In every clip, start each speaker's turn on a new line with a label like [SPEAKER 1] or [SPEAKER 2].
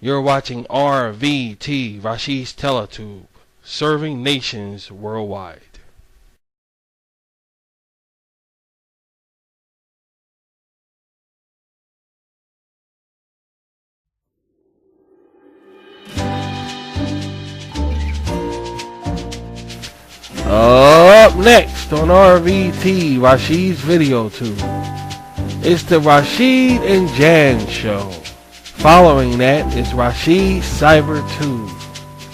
[SPEAKER 1] You're watching RVT, Rvt'S Teletube, serving nations worldwide. Up next on RVT, Rvt'S Video Tube, it's the Rashid and Jan Show. Following that is Rvt'S Cyber Tube.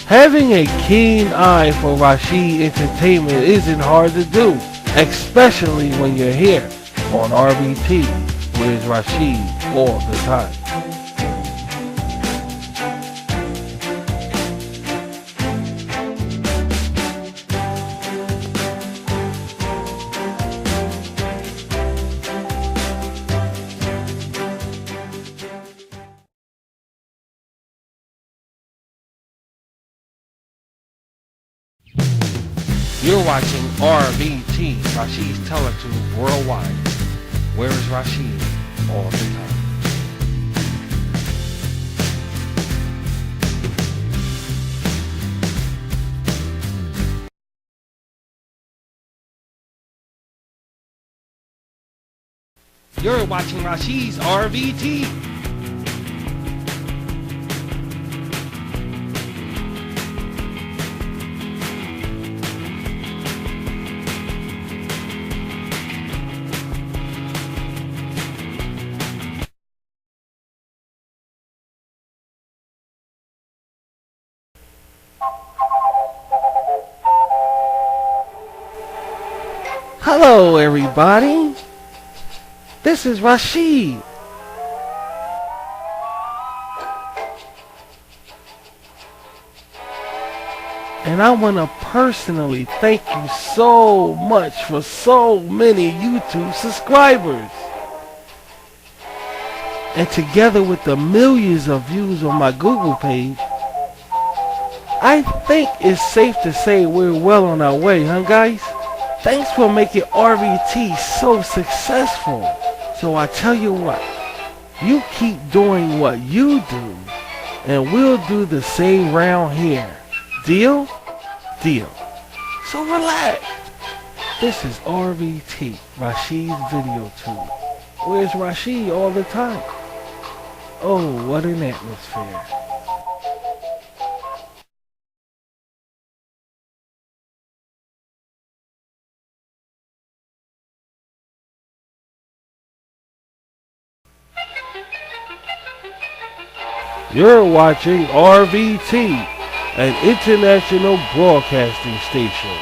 [SPEAKER 1] Having a keen eye for Rashid entertainment isn't hard to do, especially when you're here on RVT, where it's Rashid all the time. You're watching RVT, Rvt'S Teletube worldwide. Where is Rashid all the time? You're watching Rashid's RVT. Hello everybody, this is Rashid. And I want to personally thank you so much for so many YouTube subscribers. And together with the millions of views on my Google page, I think it's safe to say we're well on our way, huh guys? Thanks for making RVT so successful. So I tell you what, you keep doing what you do, and we'll do the same round here. Deal? Deal. So relax. This is RVT, Rvt'S Video Tube. Where's Rashid all the time? Oh, what an atmosphere. You're watching RVT, an international broadcasting station.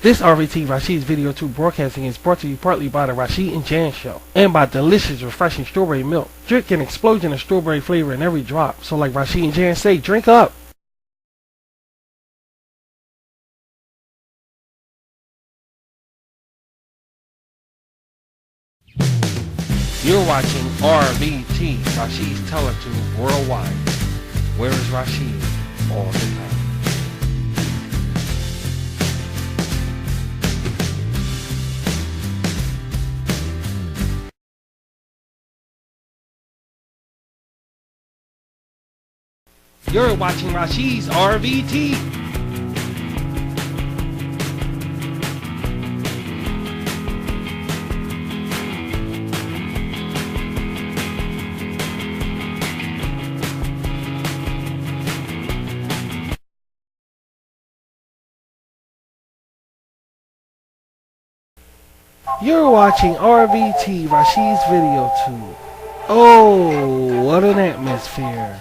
[SPEAKER 1] This RVT Rashid's Video 2 broadcasting is brought to you partly by the Rashid and Jan Show and by delicious, refreshing strawberry milk. Drink an explosion of strawberry flavor in every drop. So like Rashid and Jan say, drink up. You're watching RVT, Rashid's Teletube Worldwide. Where is Rashid all the time? You're watching Rashid's RVT. You're watching RVT, Rashid's Video 2. Oh, what an atmosphere.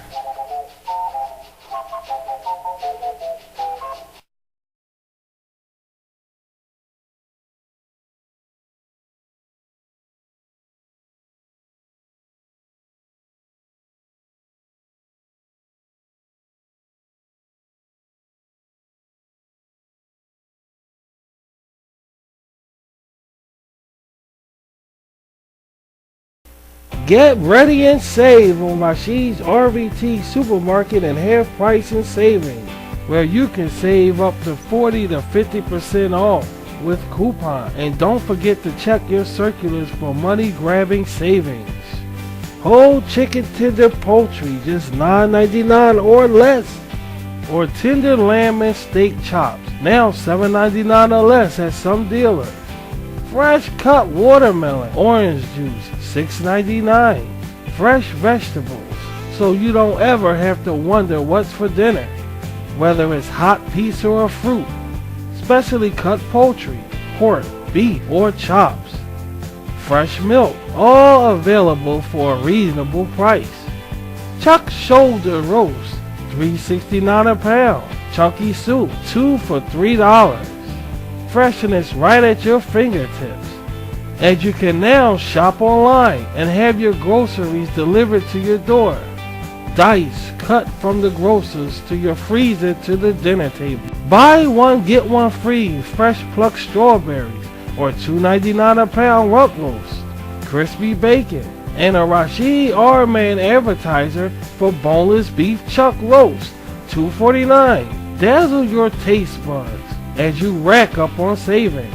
[SPEAKER 1] Get ready and save on Rashid's RVT Supermarket and half price and savings, where you can save up to 40 to 50% off with coupon. And don't forget to check your circulars for money grabbing savings. Whole chicken tender poultry just $9.99 or less, or tender lamb and steak chops now $7.99 or less at some dealers. Fresh cut watermelon, orange juice, $6.99. Fresh vegetables, so you don't ever have to wonder what's for dinner, whether it's hot pizza or fruit. Specially cut poultry, pork, beef, or chops. Fresh milk, all available for a reasonable price. Chuck shoulder roast, $3.69 a pound. Chunky soup, 2 for $3. Freshness right at your fingertips. And you can now shop online and have your groceries delivered to your door. Dice cut from the grocers to your freezer to the dinner table. Buy one get one free fresh plucked strawberries, or $2.99 a pound rump roast, crispy bacon, and a Rashid R-Man advertiser for boneless beef chuck roast, $2.49. Dazzle your taste buds as you rack up on savings.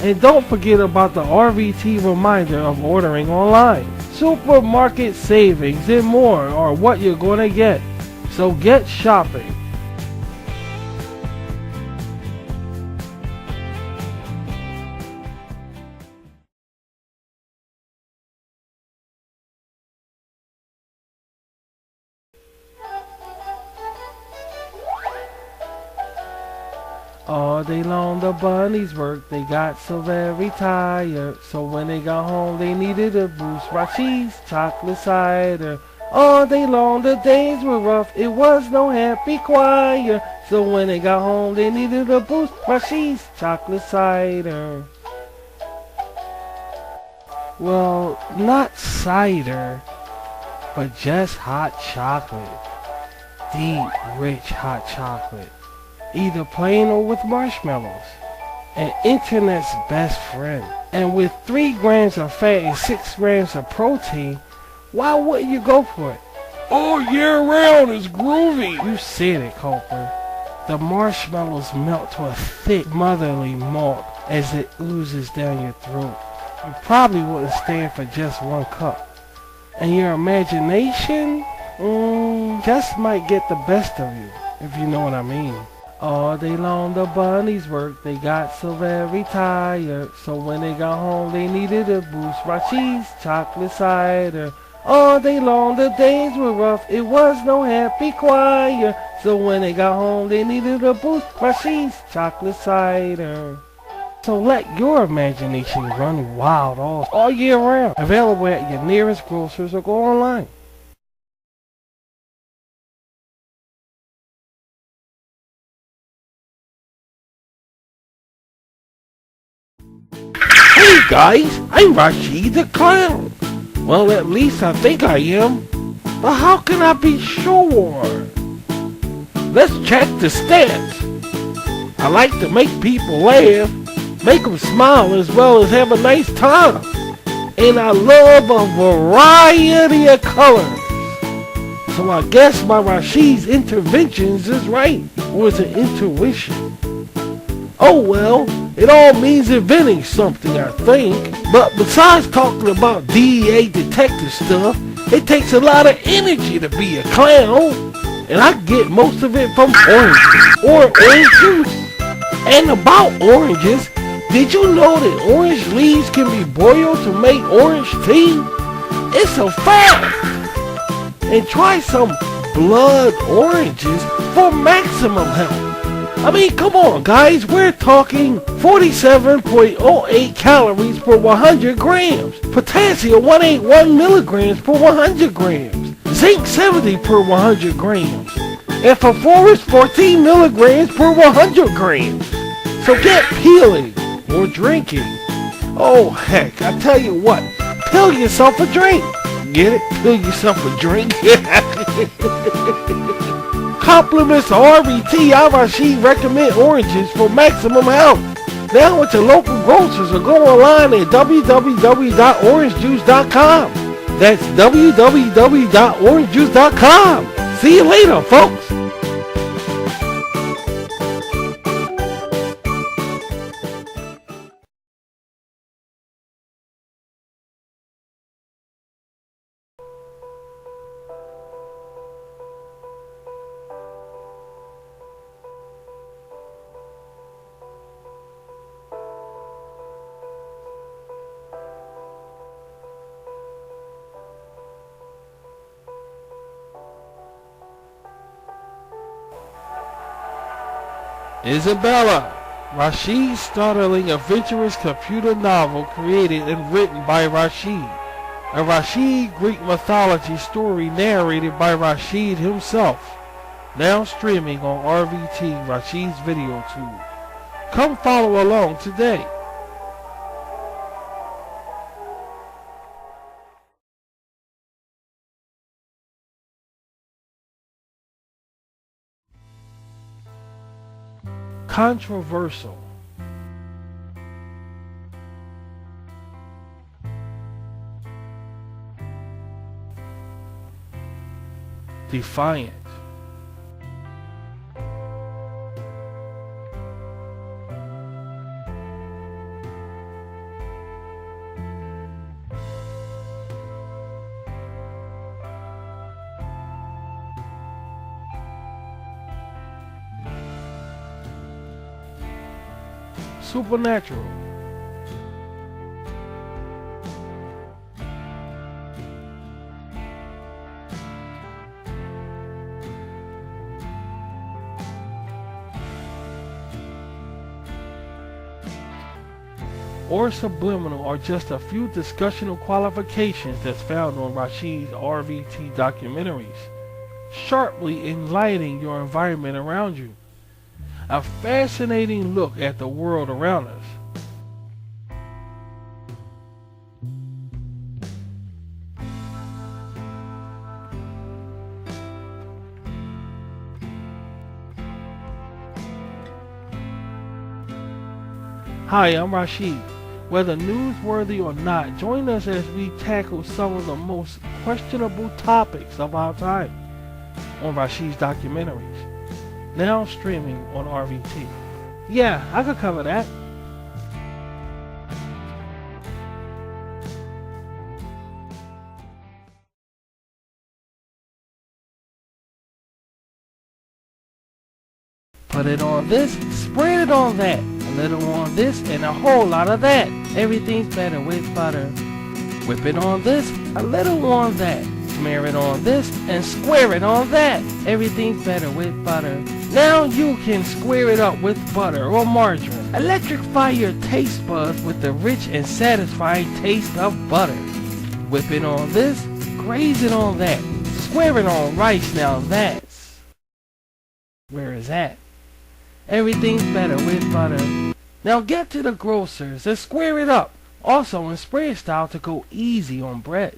[SPEAKER 1] And don't forget about the RVT reminder of ordering online. Supermarket savings and more are what you're going to get. So get shopping. All day long the bunnies worked, they got so very tired. So when they got home they needed a boost. Rashid's chocolate cider. All day long the days were rough, it was no happy choir. So when they got home they needed a boost. Rashid's chocolate cider. Well, not cider, but just hot chocolate. Deep, rich hot chocolate. Either plain or with marshmallows. An internet's best friend. And with 3 grams of fat and 6 grams of protein, why wouldn't you go for it? All year round is groovy. You said it, Culper. The marshmallows melt to a thick motherly malt as it oozes down your throat. You probably wouldn't stand for just 1 cup. And your imagination, just might get the best of you, if you know what I mean. All day long the bunnies worked, they got so very tired. So when they got home they needed a boost. Rashid's chocolate cider. All day long the days were rough, it was no happy choir. So when they got home they needed a boost. Rashid's chocolate cider. So let your imagination run wild all year round. Available at your nearest grocers or go online. guys, I'm Rashid the Clown. Well, at least I think I am. But how can I be sure? Let's check the stats. I like to make people laugh, make them smile as well as have a nice time. And I love a variety of colors. So I guess my Rashid's interventions is right. Or is it intuition? Oh well, it all means inventing something, I think. But besides talking about DEA detective stuff, it takes a lot of energy to be a clown. And I get most of it from oranges or orange juice. And about oranges, did you know that orange leaves can be boiled to make orange tea? It's a fact. And try some blood oranges for maximum health. I mean, come on guys, we're talking 47.08 calories per 100 grams. Potassium 181 milligrams per 100 grams. Zinc 70 per 100 grams. And phosphorus 14 milligrams per 100 grams. So get peeling or drinking. Oh heck, I tell you what, peel yourself a drink. Get it? Peel yourself a drink. Compliments to RVT, I Rashid recommend oranges for maximum health. Now at your local grocers or go online at www.orangejuice.com. That's www.orangejuice.com. See you later, folks. Isabella, Rashid's startling adventurous computer novel created and written by Rashid. A Rashid Greek mythology story narrated by Rashid himself. Now streaming on RVT, Rashid's video tool. Come follow along today. Controversial. Defiant. Supernatural. Or subliminal are just a few discussional qualifications that's found on Rashid's RVT documentaries, sharply enlightening your environment around you. A fascinating look at the world around us. Hi, I'm Rashid. Whether newsworthy or not, join us as we tackle some of the most questionable topics of our time on Rashid's documentaries. Now streaming on RVT. Yeah, I could cover that. Put it on this, spread it on that. A little on this and a whole lot of that. Everything's better with butter. Whip it on this, a little on that. Smear it on this and square it on that. Everything's better with butter. Now you can square it up with butter or margarine. Electrify your taste buds with the rich and satisfying taste of butter. Whip it on this, graze it on that. Square it on rice, now that's where is that? Everything's better with butter. Now get to the grocers and square it up Also in spread style to go easy on bread.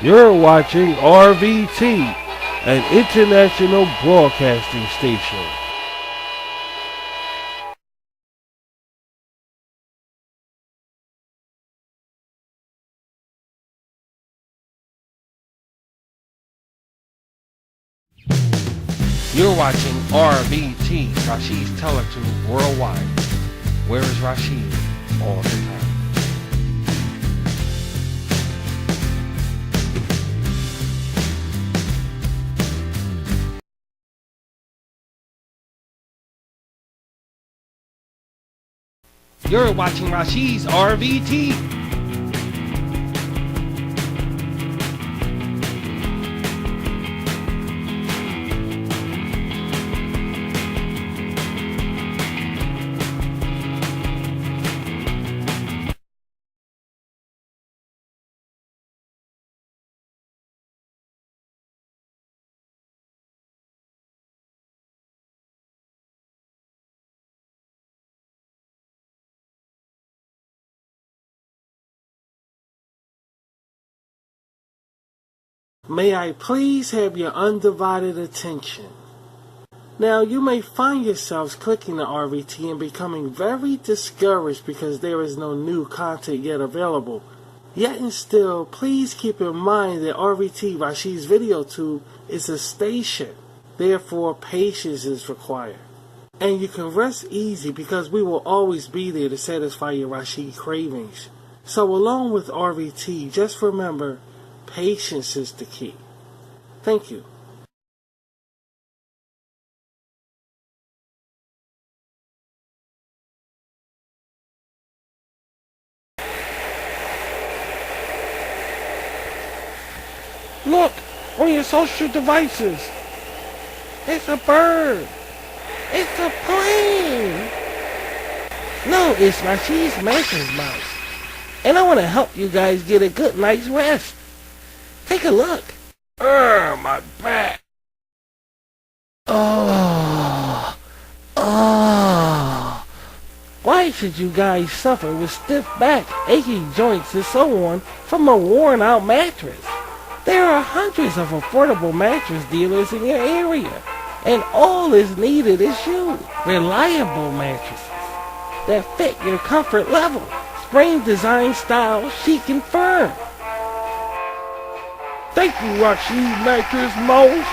[SPEAKER 1] You're watching RVT, an international broadcasting station. You're watching RVT, Rvt'S Teletube Worldwide. Where is Rashid all the time? You're watching Rashid's RVT. May I please have your undivided attention? Now, you may find yourselves clicking the RVT and becoming very discouraged because there is no new content yet available. Yet and still, please keep in mind that RVT, Rashid's Video Tube, is a station. Therefore, patience is required. And you can rest easy because we will always be there to satisfy your Rashid cravings. So along with RVT, just remember, patience is the key. Thank you. Look, on your social devices. It's a bird. It's a plane. No, it's Rashid's Mansion's mouse. And I want to help you guys get a good night's rest. Take a look. My back. Oh. Why should you guys suffer with stiff back, aching joints, and so on from a worn out mattress? There are hundreds of affordable mattress dealers in your area, and all is needed is you. Reliable mattresses that fit your comfort level. Spring design, style, chic and firm. Thank you, Rashid Mattress Mouse.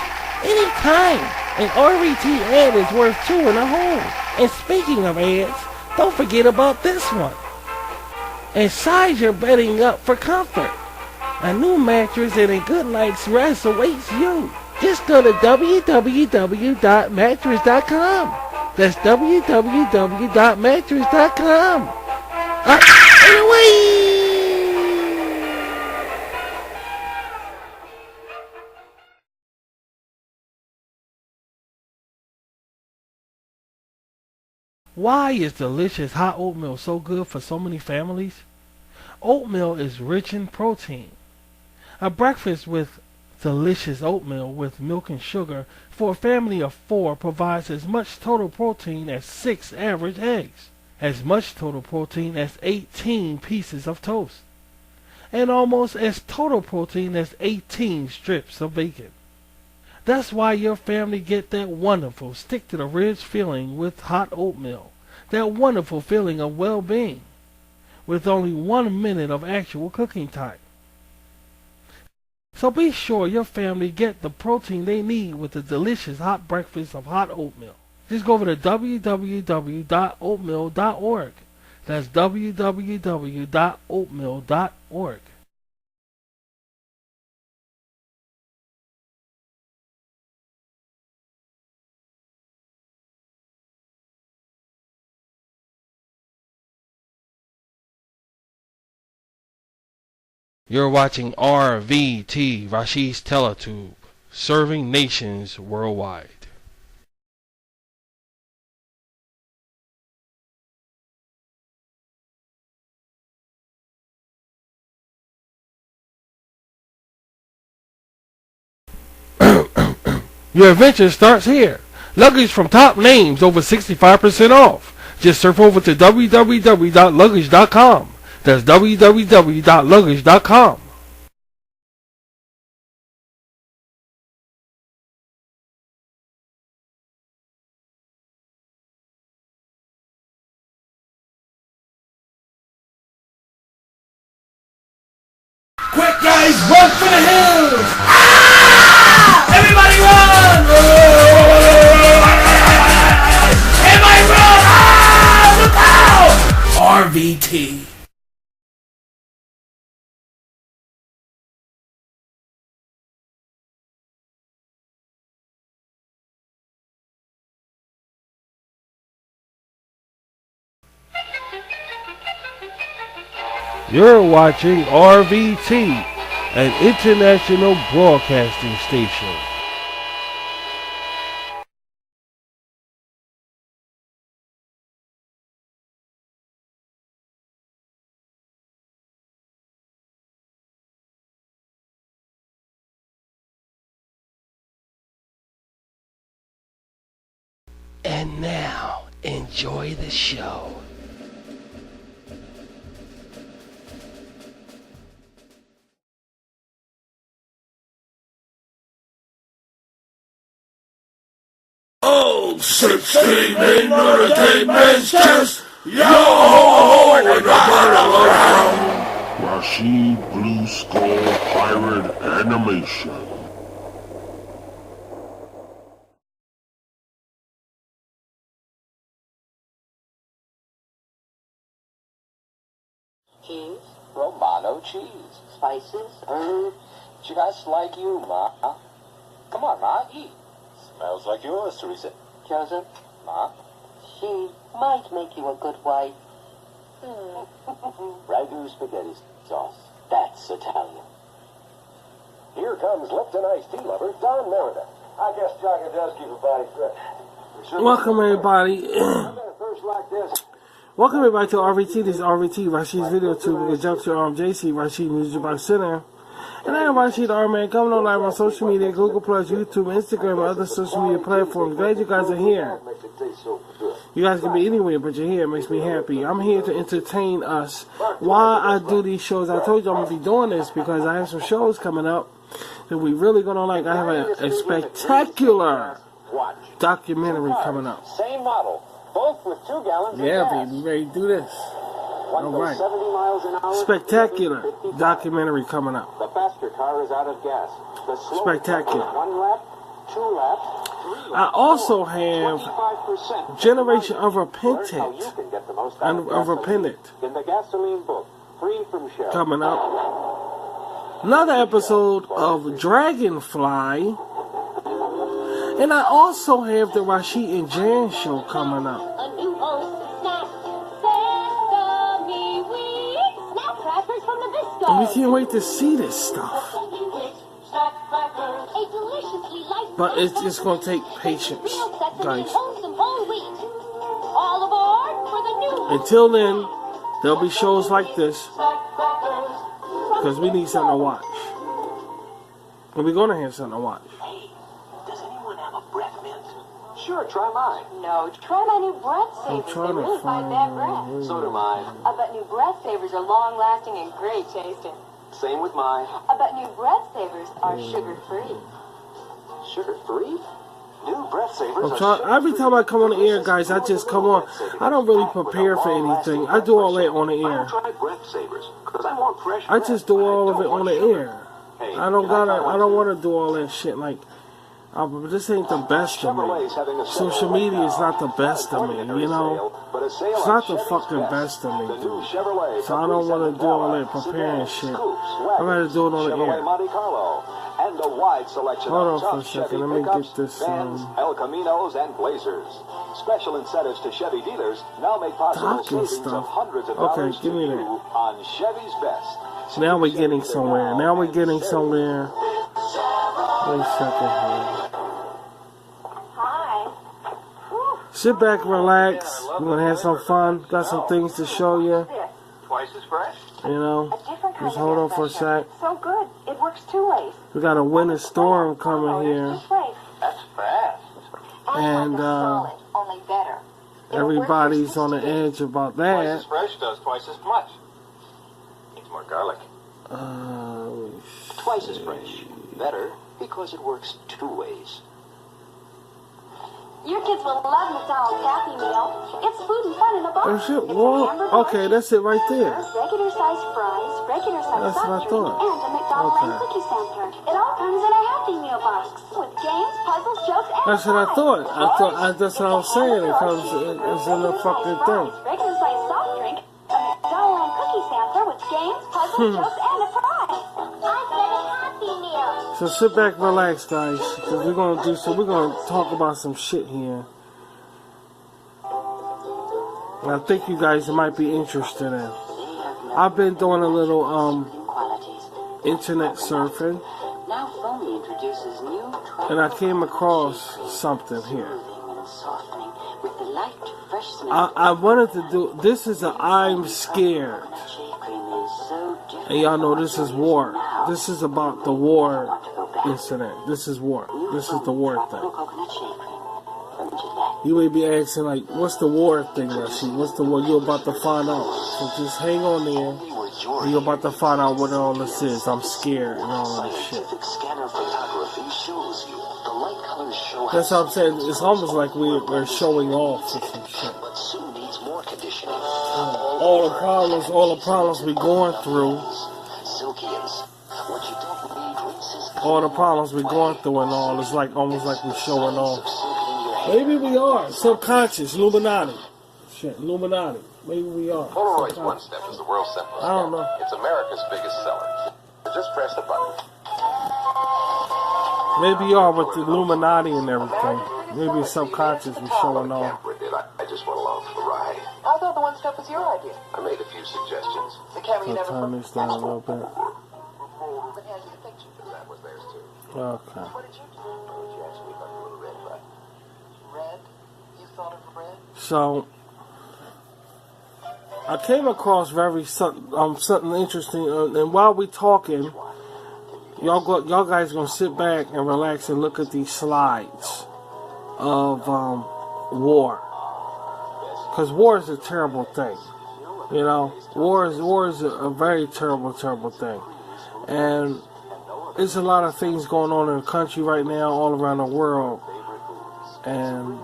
[SPEAKER 1] Anytime. An RVT ad is worth two in a home. And speaking of ads, don't forget about this one. And size your bedding up for comfort. A new mattress and a good night's rest awaits you. Just go to www.mattress.com. That's www.mattress.com. Anyway! Why is delicious hot oatmeal so good for so many families? Oatmeal is rich in protein. A breakfast with delicious oatmeal with milk and sugar for a family of 4 provides as much total protein as 6 average eggs, as much total protein as 18 pieces of toast, and almost as total protein as 18 strips of bacon. That's why your family get that wonderful stick to the ribs feeling with hot oatmeal, that wonderful feeling of well-being, with only 1 minute of actual cooking time. So be sure your family get the protein they need with the delicious hot breakfast of hot oatmeal. Just go over to www.oatmeal.org. That's www.oatmeal.org. You're watching RVT, Rvt'S Teletube, serving nations worldwide. Your adventure starts here. Luggage from top names over 65% off. Just surf over to www.luggage.com. That's www.luggage.com.
[SPEAKER 2] Quick, guys, run for the hills! Ah! Everybody run! Everybody run! Ah! Look out! RVT.
[SPEAKER 1] You're watching RVT, an international broadcasting station. And now, enjoy the show.
[SPEAKER 2] Oh, 16 men on a dead man's chest. Yo ho ho and a battle around.
[SPEAKER 3] Rashid Blue Skull Pirate Animation.
[SPEAKER 4] Cheese, Romano cheese, spices, herbs, just like you, Ma. Come on, Ma, eat. Smells like yours, Teresa. Joseph, Ma, she might make you a good wife. Ragu spaghetti sauce. That's Italian.
[SPEAKER 5] Here comes Lipton iced tea lover, Don Merida. I guess jogging does keep a body fit.
[SPEAKER 1] Welcome everybody.
[SPEAKER 5] First like this.
[SPEAKER 1] Welcome everybody to RVT. This is RVT, Rashid's Video Tube. We're going to jump to JC, Rashid Music Box Center. And I am Rashid R-Man, coming on live on social media, Google+, YouTube, Instagram, and other social media platforms. Glad you guys are here. You guys can be anywhere, but you're here. It makes me happy. I'm here to entertain us while I do these shows. I told you I'm going to be doing this because I have some shows coming up that we really going to like. I have a spectacular documentary coming up.
[SPEAKER 5] Same model, both with 2 gallons of
[SPEAKER 1] Yeah,
[SPEAKER 5] gas.
[SPEAKER 1] baby, ready to do this.
[SPEAKER 5] One
[SPEAKER 1] All
[SPEAKER 5] goes
[SPEAKER 1] right.
[SPEAKER 5] 70 miles an hour.
[SPEAKER 1] Spectacular documentary coming up.
[SPEAKER 5] The faster car is out of gas. The slower
[SPEAKER 1] Spectacular.
[SPEAKER 5] car, 1 lap, 2 laps, 3 laps.
[SPEAKER 1] I also have
[SPEAKER 5] 25%.
[SPEAKER 1] Generation of
[SPEAKER 5] Learn how
[SPEAKER 1] Repentant.
[SPEAKER 5] you can get the most out of
[SPEAKER 1] Unrepentant
[SPEAKER 5] in the gasoline book, free from Shell.
[SPEAKER 1] coming up. Another episode of Dragonfly. And I also have the Rashid and Jan show coming up.
[SPEAKER 6] A new host, Snack Sesame Week. Snack crackers from the Visco.
[SPEAKER 1] And we can't wait to see this stuff.
[SPEAKER 6] A deliciously light
[SPEAKER 1] But it's going to take patience,
[SPEAKER 6] real sesame
[SPEAKER 1] guys.
[SPEAKER 6] wholesome whole wheat. All aboard for the new
[SPEAKER 1] Until then, there'll be shows like this because we need something to watch. And we're going to have something to watch.
[SPEAKER 5] Does anyone have a breath mint? Sure, try mine.
[SPEAKER 6] No, try my new breath
[SPEAKER 1] I'm
[SPEAKER 6] savers. They
[SPEAKER 1] trying to
[SPEAKER 6] really fight bad breath.
[SPEAKER 1] find...
[SPEAKER 5] So do mine.
[SPEAKER 6] I bet new breath savers are long lasting and great tasting.
[SPEAKER 5] Same with mine.
[SPEAKER 6] I bet new breath savers are sugar free.
[SPEAKER 5] Sugar-free? New breath savers
[SPEAKER 1] I'm trying, every time I come on the air, guys, I just come on. I don't really prepare for anything. I do all that on the air.
[SPEAKER 5] Try breath savers, 'cause I want fresh
[SPEAKER 1] I
[SPEAKER 5] breath.
[SPEAKER 1] just do all of it
[SPEAKER 5] don't
[SPEAKER 1] on the
[SPEAKER 5] want sugar.
[SPEAKER 1] air.
[SPEAKER 5] Hey,
[SPEAKER 1] I don't
[SPEAKER 5] can
[SPEAKER 1] gotta.
[SPEAKER 5] find
[SPEAKER 1] I don't
[SPEAKER 5] one?
[SPEAKER 1] want to do all that shit. Like, this ain't the best of me.
[SPEAKER 5] Chevrolet's having a sale
[SPEAKER 1] Social
[SPEAKER 5] right
[SPEAKER 1] media is
[SPEAKER 5] now.
[SPEAKER 1] not the best of me. You know,
[SPEAKER 5] But a sale
[SPEAKER 1] it's
[SPEAKER 5] on
[SPEAKER 1] not the
[SPEAKER 5] Chevy's
[SPEAKER 1] fucking best of me,
[SPEAKER 5] The new
[SPEAKER 1] dude.
[SPEAKER 5] Chevrolet
[SPEAKER 1] So I don't want to do all that
[SPEAKER 5] Capri
[SPEAKER 1] preparing
[SPEAKER 5] sedans,
[SPEAKER 1] shit.
[SPEAKER 5] Scoops,
[SPEAKER 1] I'd rather do it on the
[SPEAKER 5] Chevrolet
[SPEAKER 1] air.
[SPEAKER 5] Monte Carlo, and a wide selection
[SPEAKER 1] Hold
[SPEAKER 5] of
[SPEAKER 1] on for
[SPEAKER 5] tough
[SPEAKER 1] a second.
[SPEAKER 5] Chevy
[SPEAKER 1] Let me
[SPEAKER 5] pickups,
[SPEAKER 1] get this,
[SPEAKER 5] Vans, El Caminos, and Blazers. Special incentives to Chevy dealers now make possible
[SPEAKER 1] Docking
[SPEAKER 5] savings
[SPEAKER 1] stuff.
[SPEAKER 5] of hundreds of
[SPEAKER 1] Okay,
[SPEAKER 5] dollars
[SPEAKER 1] give
[SPEAKER 5] to
[SPEAKER 1] me
[SPEAKER 5] you
[SPEAKER 1] that.
[SPEAKER 5] on Chevy's Best.
[SPEAKER 1] Now we're getting somewhere. Now we're getting somewhere. Wait a second here.
[SPEAKER 6] Hi.
[SPEAKER 1] Sit back, relax. We're gonna have some fun. Got some things to show you.
[SPEAKER 5] Twice as fresh?
[SPEAKER 1] You know,
[SPEAKER 6] A different kind
[SPEAKER 1] just
[SPEAKER 6] of
[SPEAKER 1] hold
[SPEAKER 6] air
[SPEAKER 1] on for a
[SPEAKER 6] freshener.
[SPEAKER 1] sec.
[SPEAKER 6] So good. It works 2 ways.
[SPEAKER 1] We got a winter storm coming here.
[SPEAKER 6] Just wait.
[SPEAKER 5] That's
[SPEAKER 1] And
[SPEAKER 6] only better.
[SPEAKER 1] everybody's on the edge about
[SPEAKER 4] Twice
[SPEAKER 1] that.
[SPEAKER 4] as fresh does twice as much. Needs more garlic. Twice as fresh. Better because it works two ways.
[SPEAKER 6] Your kids will love McDonald's Happy Meal. It's food and fun in a box.
[SPEAKER 1] Oh shit,
[SPEAKER 6] It's
[SPEAKER 1] well,
[SPEAKER 6] hamburger,
[SPEAKER 1] okay, that's it right there.
[SPEAKER 6] regular size fries, regular size
[SPEAKER 1] That's what I
[SPEAKER 6] soft drink,
[SPEAKER 1] thought.
[SPEAKER 6] and a McDonald's
[SPEAKER 1] Okay.
[SPEAKER 6] and cookie sampler. It all comes in a Happy Meal box with games, puzzles, jokes, and
[SPEAKER 1] That's what I
[SPEAKER 6] fries.
[SPEAKER 1] thought. That's what I was saying. It comes, it's in the fucking thing.
[SPEAKER 6] Regular size soft drink, a McDonald's and cookie sampler with games, puzzles, jokes, and a prize. I said a Happy Meal.
[SPEAKER 1] So sit back, relax, guys. Cause we're gonna talk about some shit here. I think you guys might be interested in. I've been doing a little internet surfing,
[SPEAKER 4] Now Foamy introduces new
[SPEAKER 1] and I came across something here.
[SPEAKER 4] and softening with the light, fresh smell.
[SPEAKER 1] I wanted to do. This is a I'm scared,
[SPEAKER 4] Shave cream is so different.
[SPEAKER 1] and y'all know this is war. This is about the war incident. This is war. This is the war thing.
[SPEAKER 4] Coconut shave cream from Gillette.
[SPEAKER 1] You may be asking, like, what's the war thing, Rashid? What's the war? You're about to find out. So just hang on there. And you're about to find out what all this is. I'm scared and all of this shit.
[SPEAKER 4] Scientific scanner photography shows you the light colors show
[SPEAKER 1] That's what I'm saying. It's almost like we're showing off or some shit.
[SPEAKER 4] but soon needs more conditioning.
[SPEAKER 1] All the problems we going through,
[SPEAKER 4] Silky and what you don't need rinses
[SPEAKER 1] all the problems we going through and all, it's like almost like we're showing off. Maybe we are. Subconscious, Illuminati. Shit, Illuminati. Maybe we are.
[SPEAKER 7] Polaroid's
[SPEAKER 1] Subconscious.
[SPEAKER 7] One Step is the world's simplest
[SPEAKER 1] I don't
[SPEAKER 7] camera.
[SPEAKER 1] know.
[SPEAKER 7] It's America's biggest seller. Just press the button.
[SPEAKER 1] Maybe you are with the Illuminati and everything. Maybe it's subconscious we showing off.
[SPEAKER 7] Camera did. I just went along for the ride.
[SPEAKER 8] I thought the One Step was your idea.
[SPEAKER 7] I made a few suggestions.
[SPEAKER 8] The camera you
[SPEAKER 1] So
[SPEAKER 8] never
[SPEAKER 1] turn this down a little bit.
[SPEAKER 8] It has your picture.
[SPEAKER 7] That was theirs too.
[SPEAKER 1] Okay.
[SPEAKER 8] What did you do?
[SPEAKER 7] You asked me about the little red button.
[SPEAKER 8] Red? You thought of red?
[SPEAKER 1] So I came across something interesting, and while we talking, y'all guys gonna sit back and relax and look at these slides of war, because war is a terrible thing. You know, war is a very terrible thing, and there's a lot of things going on in the country right now, all around the world, and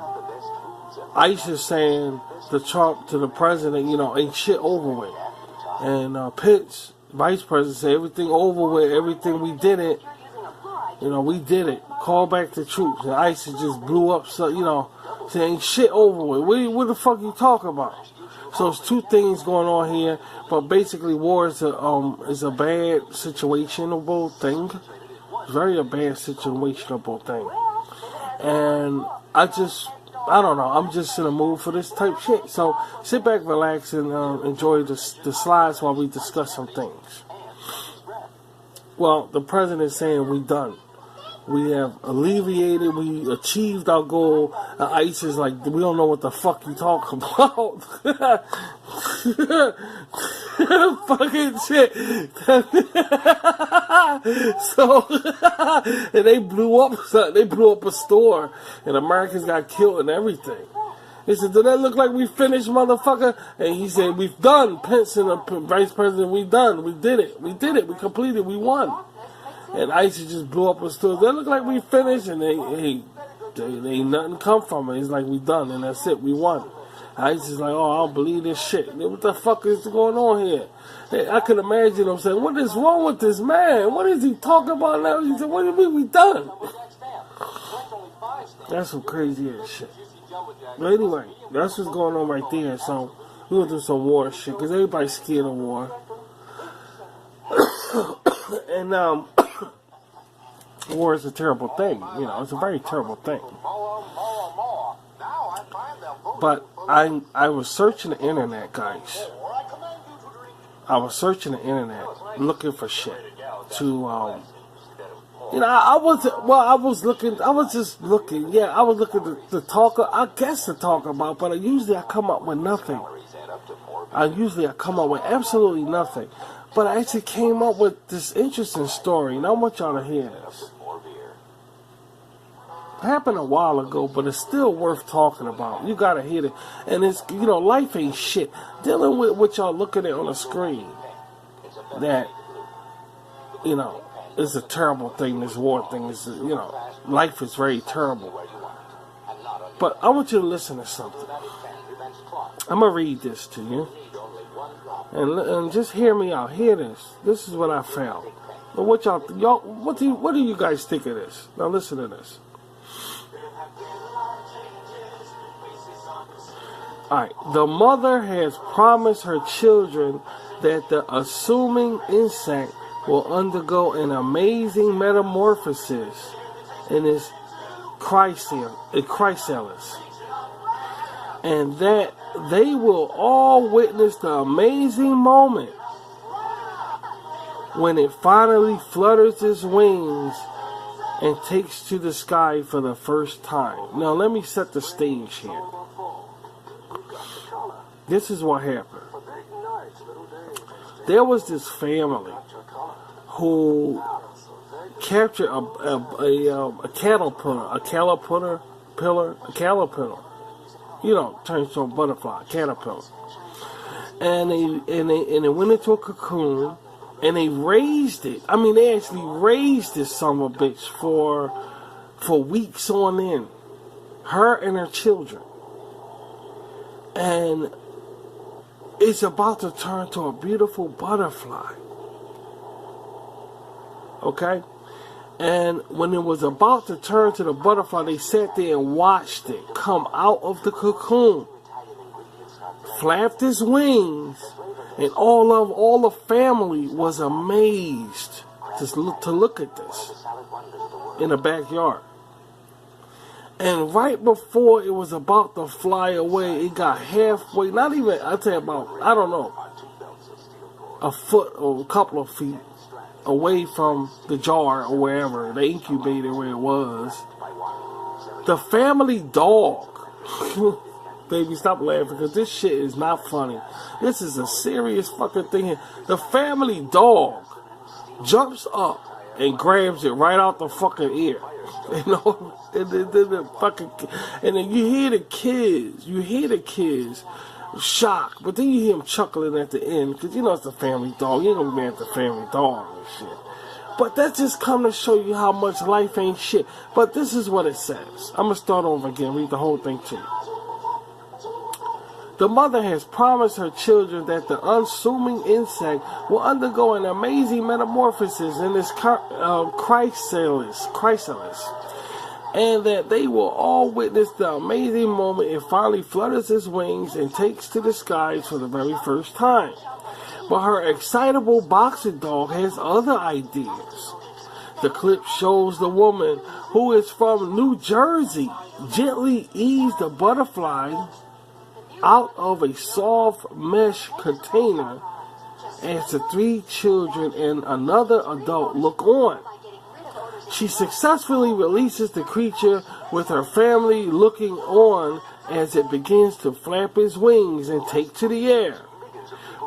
[SPEAKER 1] ICE is saying to Trump, to the president, you know, ain't shit over with. And Pitts, vice president, said everything over with, everything we did it. You know, we did it. Call back the troops. And ICE just blew up, so, you know, saying ain't shit over with. What the fuck you talking about? So it's two things going on here, but basically war is a bad situationable thing. It's very a bad situationable thing. And I don't know. I'm just in a mood for this type shit. So sit back, relax, and enjoy the slides while we discuss some things. Well, the president is saying we done. We have alleviated. We achieved our goal. ICE is like, we don't know what the fuck you talking about. Fucking shit. So, and they blew up a store, and Americans got killed and everything. He said, "Does that look like we finished, motherfucker?" And he said, "We've done." Pence and the vice president, we done. We did it. We completed. We won. And ICE just blew up a store. Does that look like we finished? And they ain't nothing come from it. It's like we done, and that's it. We won. ICE is like, "Oh, I don't believe this shit. What the fuck is going on here?" I could imagine them saying, "What is wrong with this man? What is he talking about now?" He said, "What do you mean we done?" That's some crazy ass shit. But anyway, that's what's going on right there. So we're gonna do some war shit because everybody's scared of war. And war is a terrible thing. You know, it's a very terrible thing. But I was searching the internet, guys. I was searching the internet looking for shit to you know, I was looking to talk, I guess to talk about, but usually I come up with nothing. I come up with absolutely nothing. But I actually came up with this interesting story, and I want y'all to hear this. Happened a while ago, but it's still worth talking about. You gotta hit it. And it's, life ain't shit. Dealing with what y'all looking at on the screen, that, is a terrible thing. This war thing is, life is very terrible. But I want you to listen to something. I'm gonna read this to you. And just hear me out. Hear this. This is what I found. But what do you guys think of this? Now listen to this. Alright, the mother has promised her children that the assuming insect will undergo an amazing metamorphosis in its chrysalis, and that they will all witness the amazing moment when it finally flutters its wings and takes to the sky for the first time. Now let me set the stage here. This is what happened. There was this family who captured a caterpillar, turns to a butterfly, caterpillar, and they went into a cocoon and they raised it. I mean, they actually raised this son of a bitch for weeks on end, her and her children, and it's about to turn to a beautiful butterfly. Okay? And when it was about to turn to the butterfly, they sat there and watched it come out of the cocoon, flapped its wings, and all the family was amazed to look at this in the backyard. And right before it was about to fly away, it got halfway, not even, I'd say about, I don't know, a foot or a couple of feet away from the jar or wherever, the incubator where it was. The family dog, baby, stop laughing because this shit is not funny. This is a serious fucking thing here. The family dog jumps up and grabs it right out the fucking ear. And then you hear the kids shocked, but then you hear them chuckling at the end, because it's a family dog. You ain't gonna be mad at the family dog and shit. But that just come to show you how much life ain't shit. But this is what it says. I'm gonna start over again, read the whole thing to you. The mother has promised her children that the unassuming insect will undergo an amazing metamorphosis in its chrysalis, and that they will all witness the amazing moment it finally flutters its wings and takes to the skies for the very first time. But her excitable boxing dog has other ideas. The clip shows the woman, who is from New Jersey, gently ease the butterfly out of a soft mesh container as the three children and another adult look on. She successfully releases the creature with her family looking on as it begins to flap its wings and take to the air.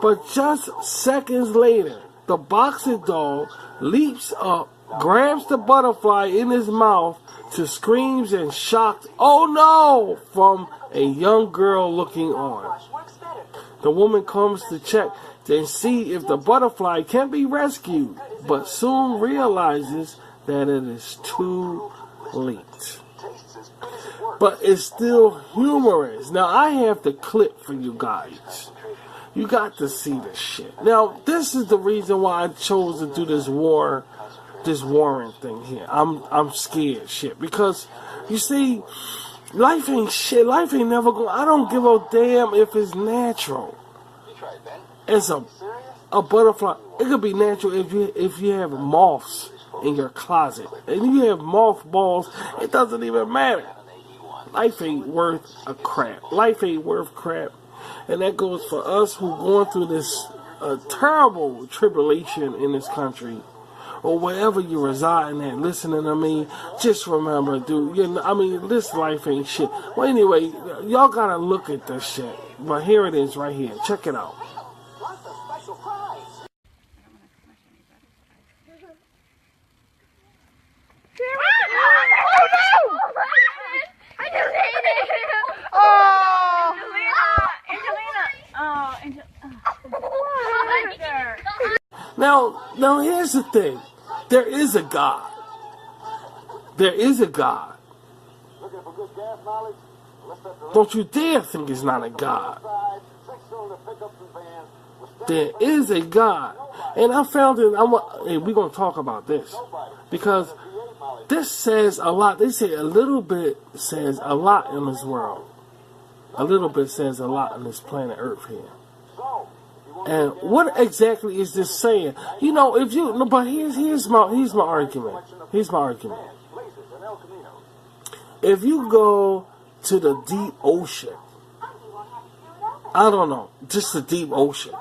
[SPEAKER 1] But just seconds later, the boxing dog leaps up, grabs the butterfly in his mouth to screams and shocked, "Oh no!" from a young girl looking on. The woman comes to check and see if the butterfly can be rescued, but soon realizes that it is too late. But it's still humorous. Now I have the clip for you guys. You got to see this shit. Now this is the reason why I chose to do this warring thing here. I'm scared shit, because you see, life ain't shit. Life ain't never going. I don't give a damn if it's natural. As a butterfly, it could be natural if you have moths in your closet and you have mothballs. It doesn't even matter. Life ain't worth a crap. Life ain't worth crap, and that goes for us who going through this terrible tribulation in this country, or wherever you reside at, listening to me. Just remember, dude, this life ain't shit. Well, anyway, y'all gotta look at this shit. But here it is right here. Check it out. Now here's the thing. There is a God. There is a God.
[SPEAKER 5] Looking for good gas mileage? Let's set the
[SPEAKER 1] Don't you dare think it's not a God.
[SPEAKER 5] side, 6-cylinder pickups and vans with
[SPEAKER 1] There is a God. And I found it, and we're going to talk about this. Because this says a lot. They say a little bit says a lot in this world. A little bit says a lot on this planet Earth here. And what exactly is this saying? You know, if you, no, but here's my argument. Here's my argument. If you go to the deep ocean, I don't know, just the deep ocean,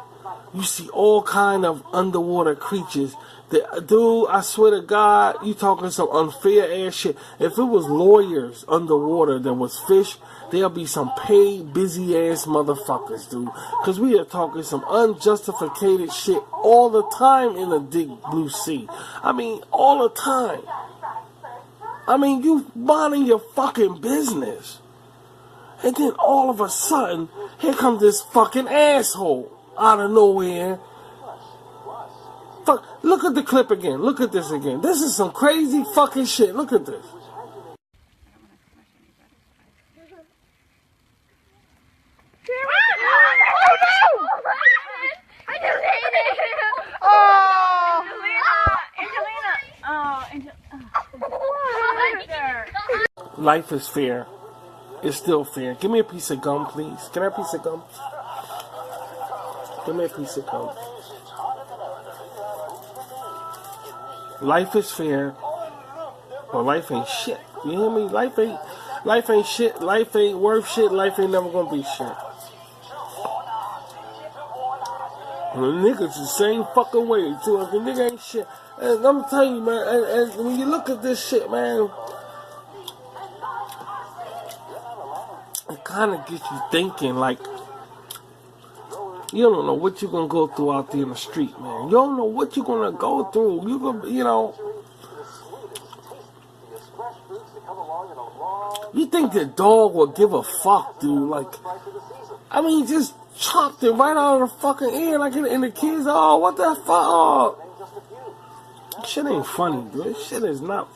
[SPEAKER 1] you see all kind of underwater creatures. Dude, I swear to God, you talking some unfair ass shit. If it was lawyers underwater that was fish, there'll be some paid, busy ass motherfuckers, dude. Because we are talking some unjustified shit all the time in the deep blue sea. I mean, all the time. I mean, you minding your fucking business. And then all of a sudden, here comes this fucking asshole out of nowhere. Fuck, look at the clip again. Look at this again. This is some crazy fucking shit. Look at this. Life is fair. It's still fair. Give me a piece of gum, please. Can I have a piece of gum? Give me a piece of gum. Life is fair. Well, life ain't shit. You hear me? Life ain't shit. Life ain't worth shit. Life ain't never gonna be shit. And the niggas the same fucking way too. The nigga ain't shit. And I'm telling you, man, and when you look at this shit, man, it kind of gets you thinking, like, you don't know what you're going to go through out there in the street, man. You don't know what you're going to go through. You're going to, you know, you think the dog will give a fuck, dude? Like, I mean, just chopped it right out of the fucking air, like, and the kids, oh, what the fuck? Oh. Shit ain't funny, dude. Shit is not.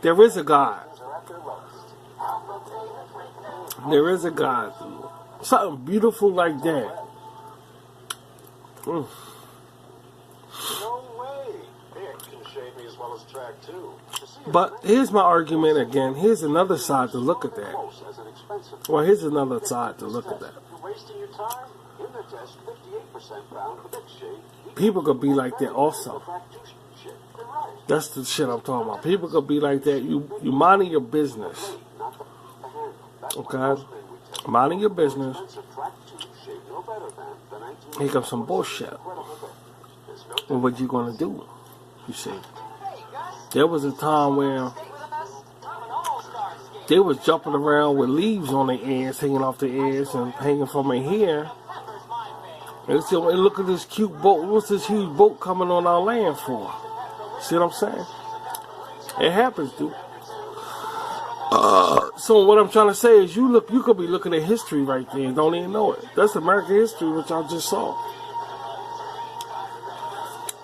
[SPEAKER 1] There is a God. There is a God, dude. Something beautiful like that.
[SPEAKER 5] No way. It can shave me as well as track too.
[SPEAKER 1] But here's my argument again. Here's another side to look at that. Well, here's another side to look at that.
[SPEAKER 5] You're wasting your time. In the test, 58% found the big shade.
[SPEAKER 1] People could be like that also. That's the shit I'm talking about. People could be like that. You minding your business. Okay? Minding your business. Here comes some bullshit. And what you gonna do? You see. There was a time where they was jumping around with leaves on their ass, hanging off their ass and hanging from their hair. And so, and look at this cute boat. What's this huge boat coming on our land for? See what I'm saying? It happens, dude. So what I'm trying to say is, you could be looking at history right there and don't even know it. That's American history, which I just saw.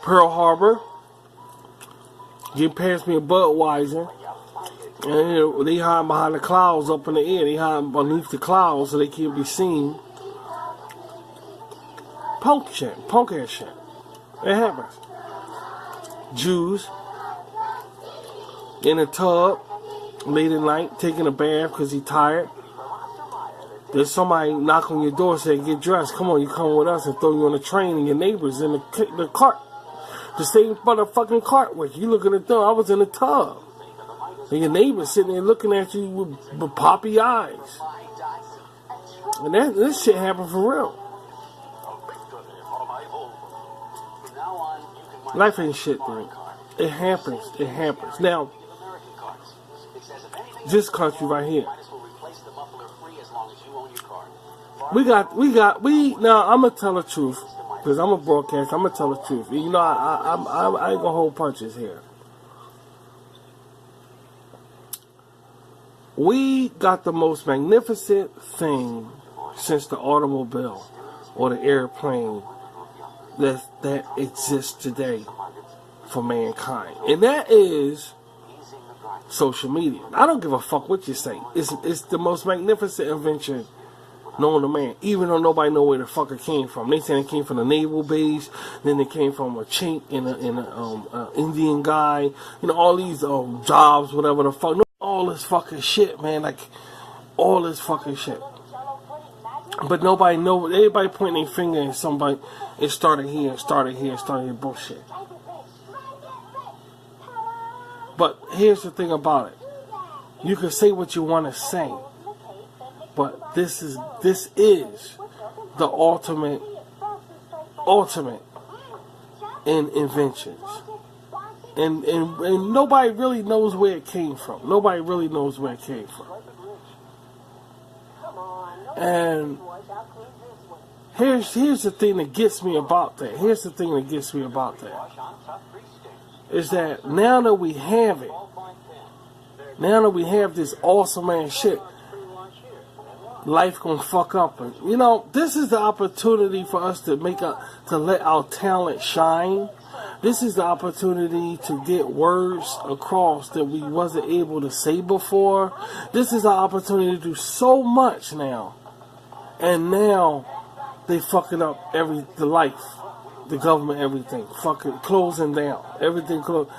[SPEAKER 1] Pearl Harbor, getting past me a Budweiser, and you know, they hide behind the clouds up in the air. They hide beneath the clouds so they can't be seen. Punk ass shit. It happens. Jews in a tub late at night taking a bath because he's tired. There's somebody knock on your door saying, get dressed, come on, you come with us, and throw you on the train, and your neighbors in the cart, the same motherfucking cart with you. You looking at the door, I was in the tub, and your neighbors sitting there looking at you with poppy eyes. And this shit happened for real. Life ain't shit, dude. It happens. It happens. Now, this country right here. Now, I'm going to tell the truth. Because I'm a broadcaster. I'm going to tell the truth. You know, I ain't going to hold punches here. We got the most magnificent thing since the automobile or the airplane that exists today for mankind, and that is social media. I don't give a fuck what you say. It's the most magnificent invention known to man, even though nobody know where the fuck it came from. They say it came from the naval base, then it came from a chink in a Indian guy, all these jobs, whatever the fuck, all this fucking shit, man, like all this fucking shit. But nobody know. Everybody pointing their finger at somebody. It started here, bullshit. But here's the thing about it. You can say what you want to say, but this is the ultimate in inventions. And nobody really knows where it came from. And here's the thing that gets me about that. Is that now that we have it, now that we have this awesome ass shit, life gonna fuck up. And this is the opportunity for us to let our talent shine. This is the opportunity to get words across that we wasn't able to say before. This is our opportunity to do so much now. And now they fucking up the life, the government, everything, fucking closing down, everything closed.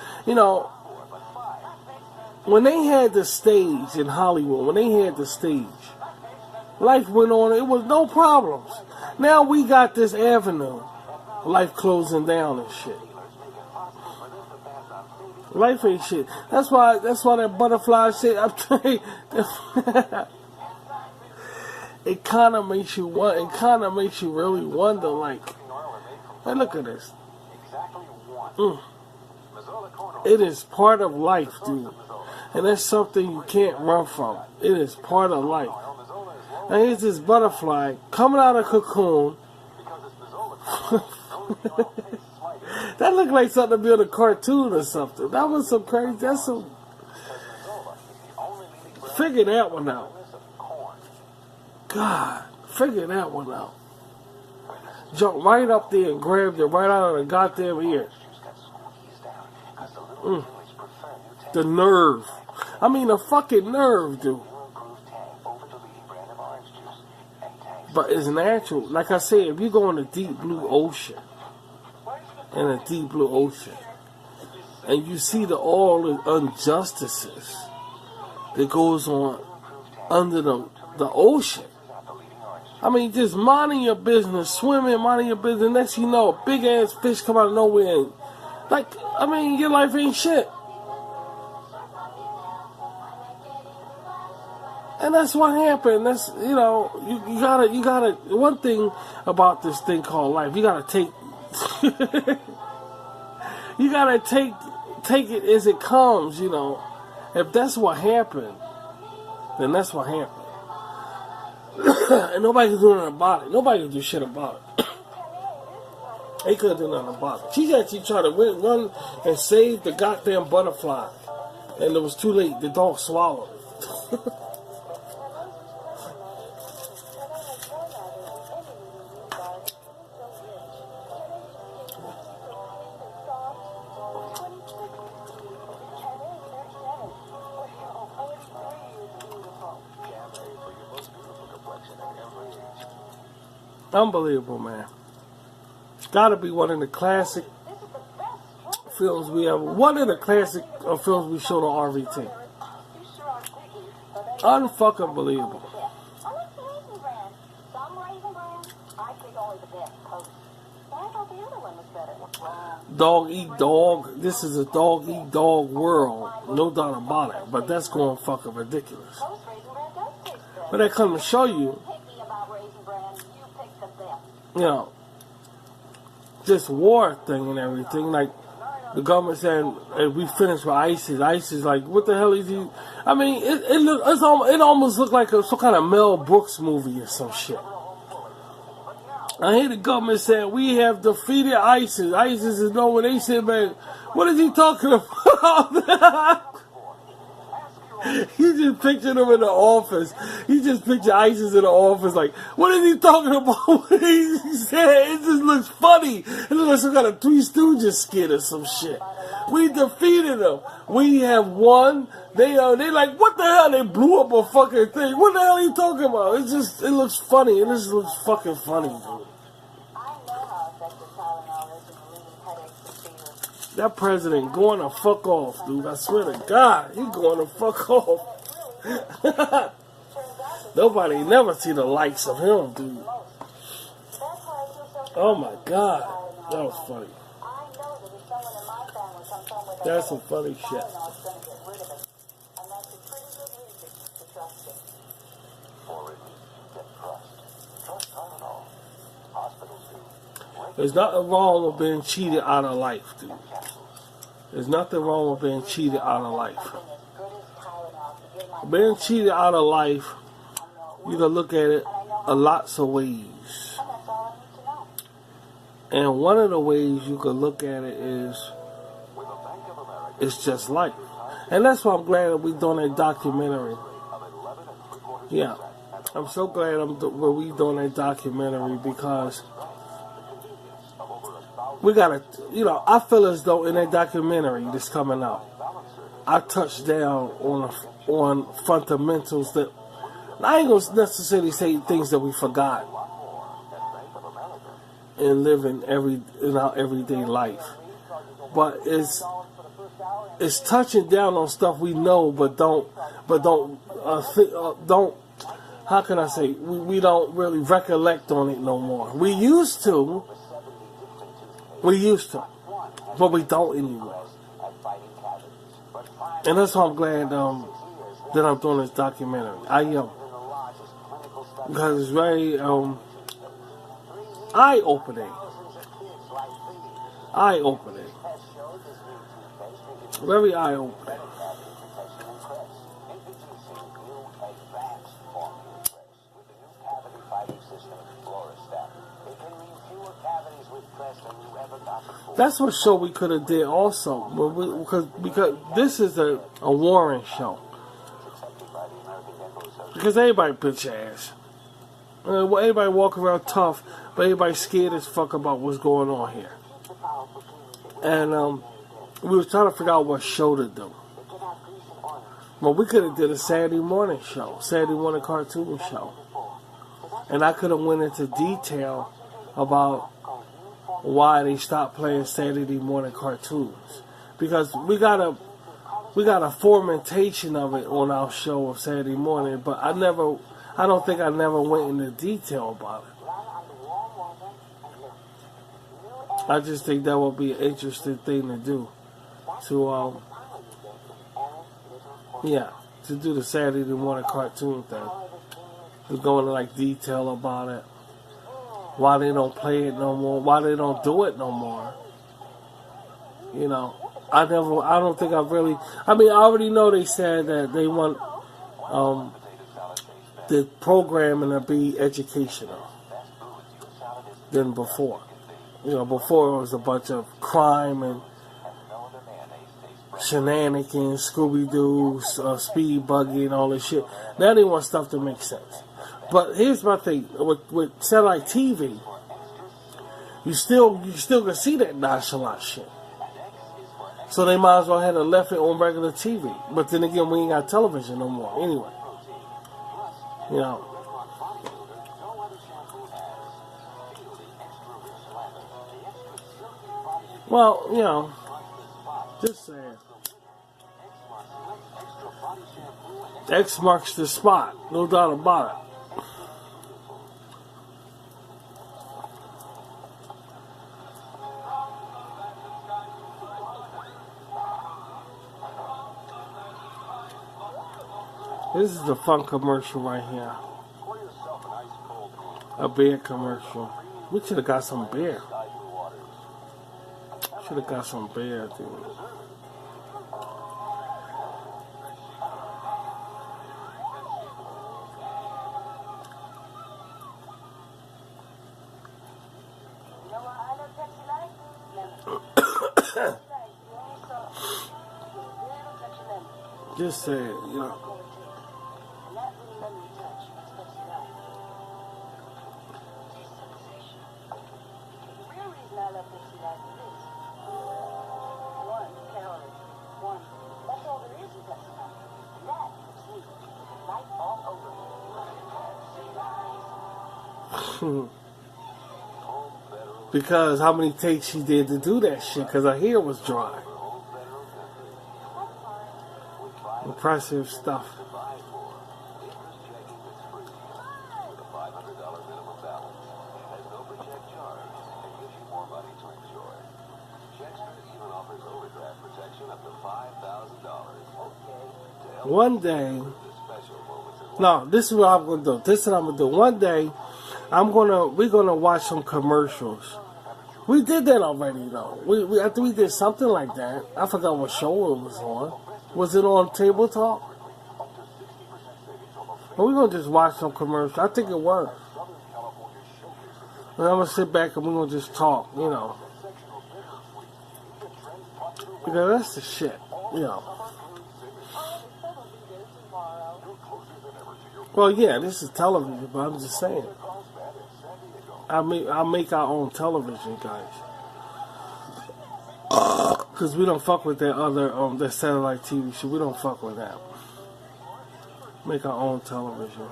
[SPEAKER 1] When they had the stage in Hollywood, life went on. It was no problems. Now we got this avenue, life closing down and shit. Life ain't shit. That's why that butterfly shit. I'm telling you. It kind of makes you really wonder, like, hey, look at this. It is part of life, dude. And that's something you can't run from. It is part of life. And here's this butterfly coming out of a cocoon. That looked like something to be in a cartoon or something. That was some crazy. That's some. Figure that one out. God, figure that one out. Jump right up there and grabbed it right out of the goddamn ear. The nerve. I mean, the fucking nerve, dude. But it's natural. Like I said, if you go in the deep blue ocean, and you see all the injustices that goes on under the ocean. I mean, just minding your business, swimming, minding your business. Next thing you know, a big ass fish come out of nowhere. And, your life ain't shit. And that's what happened. That's, you gotta, one thing about this thing called life, you gotta take, take it as it comes, If that's what happened, then that's what happened. And nobody can do nothing about it. Nobody can do shit about it. They couldn't do nothing about it. She actually tried to run and save the goddamn butterfly. And it was too late. The dog swallowed it. Unbelievable, man. Gotta be one of the classic films we ever. One of the classic films we showed on RVT. Unfucking believable. Dog eat dog. This is a dog eat dog world, no doubt about it. But that's going fucking ridiculous. But that comes to show you. This war thing and everything, like the government saying, hey, we finished with ISIS. ISIS, like, what the hell is he? I mean, it almost looked like some kind of Mel Brooks movie or some shit. I hear the government saying, we have defeated ISIS. ISIS is nowhere. They said, man, what is he talking about? You just picture them in the office. You just picture ISIS in the office like, what is he talking about? What he said? It just looks funny. It looks like some kind of Three Stooges skit or some shit. We defeated them. We have won. They like, what the hell? They blew up a fucking thing. What the hell are you talking about? It looks funny. It just looks fucking funny, dude. That president going to fuck off, dude. I swear to God, he going to fuck off. Nobody never see the likes of him, dude. Oh my God, that was funny. That's some funny shit. There's nothing wrong with being cheated out of life, dude. There's nothing wrong with being cheated out of life. Being cheated out of life, you can look at it a lots of ways. And one of the ways you can look at it is, it's just life. And that's why I'm glad that we're doing that documentary. Yeah. I'm so glad we're doing that documentary because we gotta, I feel as though in that documentary that's coming out, I touched down on fundamentals that, I ain't gonna necessarily say things that we forgot in living in our everyday life, but it's touching down on stuff we know, but don't. How can I say? We don't really recollect on it no more. We used to, but we don't anymore. And that's why I'm glad that I'm doing this documentary. I am. Because it's very eye-opening. Very eye-opening. That's what show we could have did also, because this is a Warren show. Because everybody bitch ass. Everybody walk around tough, but everybody scared as fuck about what's going on here. And we was trying to figure out what show to do. Well, we could have did a Saturday morning show, Saturday morning cartoon show. And I could have went into detail about why they stopped playing Saturday morning cartoons. Because we got a formentation of it on our show of Saturday morning, but I don't think I never went into detail about it. I just think that would be an interesting thing to do. To do the Saturday morning cartoon thing. To go into like detail about it. Why they don't play it no more. Why they don't do it no more. I don't think I've really, I already know they said that they want the programming to be educational than before. Before it was a bunch of crime and shenanigans, Scooby-Doo, speed buggy and all this shit. Now they want stuff to make sense. But here's my thing, with satellite TV, you still can see that nonchalant shit. So they might as well have left it on regular TV. But then again, we ain't got television no more anyway. Well, just saying. X marks the spot, no doubt about it. This is the fun commercial right here. A beer commercial. We should have got some beer. Should have got some beer, dude. Just saying, you know.
[SPEAKER 6] And that little lemon touch is supposed to know. The real reason I love Pepsi Light is this. 1 calorie. 1. That's all there is in Pepsi Light. And that is me. Light all over me.
[SPEAKER 1] Because how many takes she did to do that shit, because her hair was dry. Impressive stuff. One day, no, this is what I'm gonna do. This is what I'm gonna do. One day, we're gonna watch some commercials. We did that already, though. I think we did something like that. I forgot what show it was on. Was it on Table Talk? But we're gonna just watch some commercials. I think it was. And I'm gonna sit back and we're gonna just talk, you know. Because that's the shit, you know. Well, yeah, this is television, but I'm just saying. I'll make our own television, guys. Because we don't fuck with that other, that satellite TV show. We don't fuck with that. Make our own television.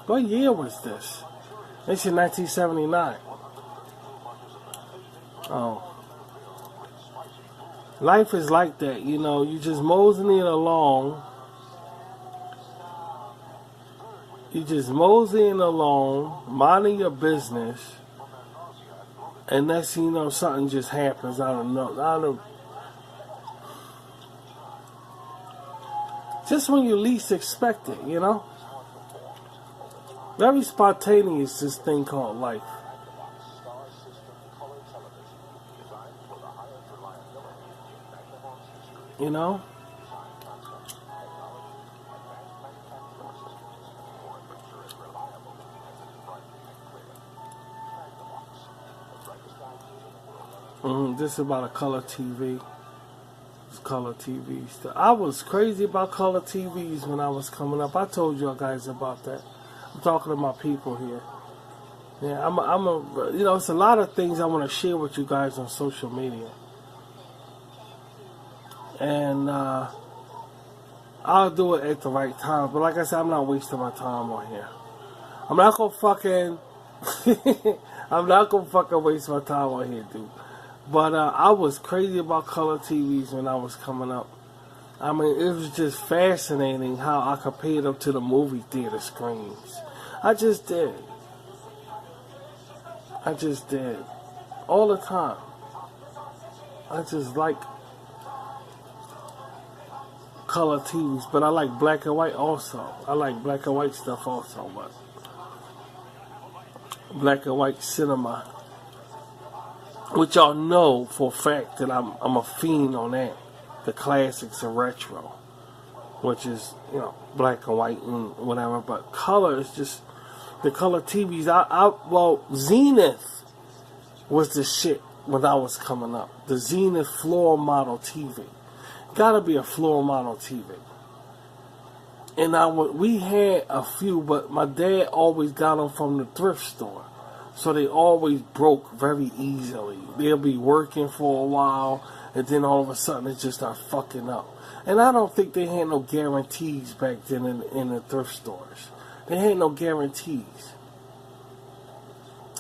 [SPEAKER 1] What year was this? This is 1979. Oh. Life is like that, you know. You just moseying along. You just moseying along, minding your business. And next thing you know, something just happens out of nowhere. Just when you least expect it, you know? Very spontaneous, this thing called life. You know? This is about a color TV. It's color TV stuff. I was crazy about color TVs when I was coming up. I told you guys about that. I'm talking to my people here. Yeah, you know, it's a lot of things I want to share with you guys on social media. And I'll do it at the right time. But like I said, I'm not wasting my time on here. I'm not gonna fucking waste my time on here, dude. But I was crazy about color TVs when I was coming up. I mean, it was just fascinating how I compared them to the movie theater screens. I just did. All the time. I just like color TVs, but I like black and white also. I like black and white stuff also, but black and white cinema, which y'all know for a fact that I'm a fiend on that. The classics and retro, which is, you know, black and white and whatever, but color is just the color TVs. Well, Zenith was the shit when I was coming up. The Zenith floor model TV. Gotta be a floor model TV. And we had a few, but my dad always got them from the thrift store. So they always broke very easily. They'll be working for a while, and then all of a sudden it just start fucking up. And I don't think they had no guarantees back then in the thrift stores. They had no guarantees.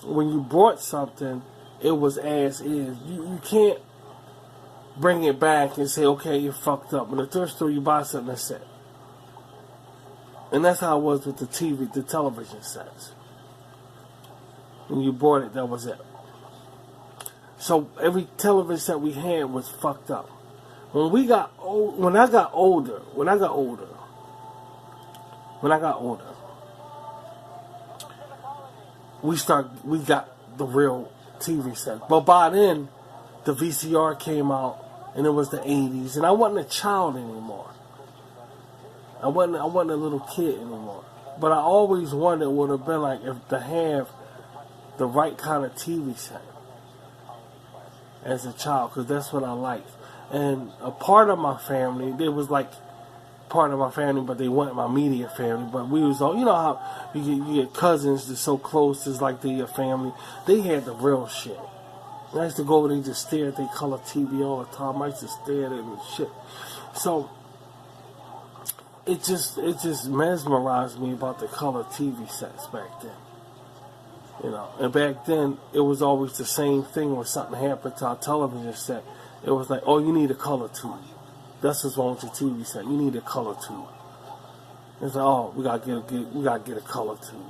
[SPEAKER 1] When you bought something, it was as is. You can't bring it back and say, okay, you're fucked up. In the thrift store, you buy something that's set. And that's how it was with the television sets. When you bought it, that was it. So every television set we had was fucked up. When I got older, we got the real TV set. But by then, the VCR came out, and it was the 80s, and I wasn't a child anymore. I wasn't a little kid anymore. But I always wondered what it would have been like if to have the right kind of TV set as a child, because that's what I liked. And a part of my family, they was like part of my family, but they weren't my immediate family. But we was all, you know how you get cousins that's so close, it's like they're your family. They had the real shit. I used to go over there and just stare at their color TV all the time. I used to stare at it and shit. So it just mesmerized me about the color TV sets back then. You know, and back then it was always the same thing when something happened to our television set. It was like, oh, you need a color tube. That's what's wrong with your TV set. You need a color tube. It's like, oh, we gotta get a color tube.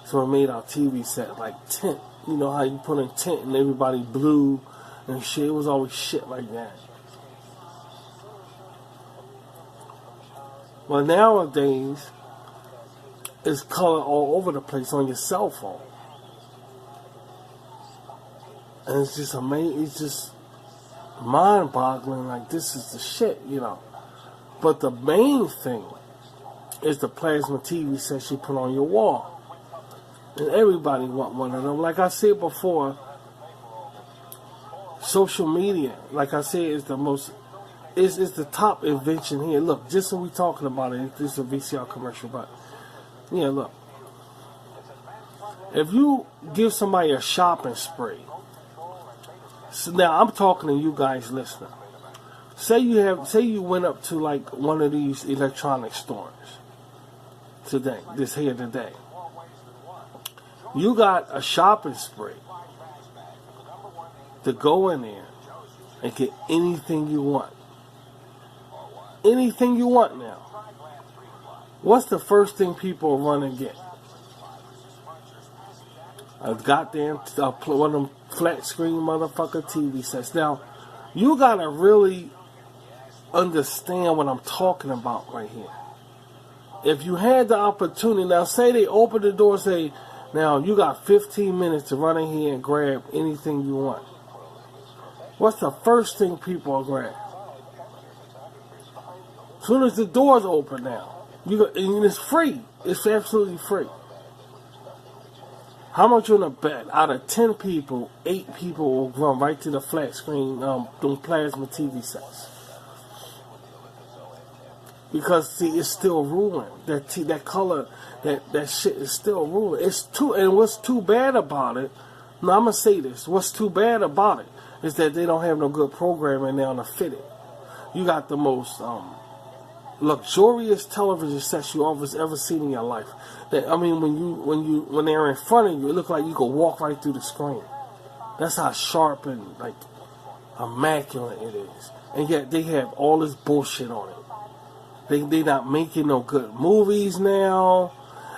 [SPEAKER 1] So we made our TV set like tint. You know how you put in tint and everybody blue and shit. It was always shit like that. Well, nowadays, it's color all over the place on your cell phone. And it's just amazing. It's just mind-boggling. Like, this is the shit, you know. But the main thing is the plasma TV set you put on your wall. And everybody want one of them. Like I said before, social media, like I said, is the most... It's the top invention here. Look, just when we talking about it, this is a VCR commercial, but yeah, look. If you give somebody a shopping spree, so now I'm talking to you guys listening. Say you went up to like one of these electronic stores today. You got a shopping spree to go in there and get anything you want. Anything you want now. What's the first thing people run and get? A goddamn one of them flat screen motherfucker TV sets. Now, you gotta really understand what I'm talking about right here. If you had the opportunity, now say they open the door and say, now you got 15 minutes to run in here and grab anything you want. What's the first thing people will grab? As soon as the doors open now, and it's free. It's absolutely free. How much you want to bet? Out of 10 people, 8 people will run right to the flat screen, those plasma TV sets. Because see, it's still ruling. That color, that shit is still ruling. And what's too bad about it? Now I'm gonna say this. What's too bad about it is that they don't have no good programming now to fit it. You got the most luxurious television sets you ever seen in your life. I mean, when they're in front of you, it looks like you can walk right through the screen. That's how sharp and like immaculate it is. And yet they have all this bullshit on it. They not making no good movies now.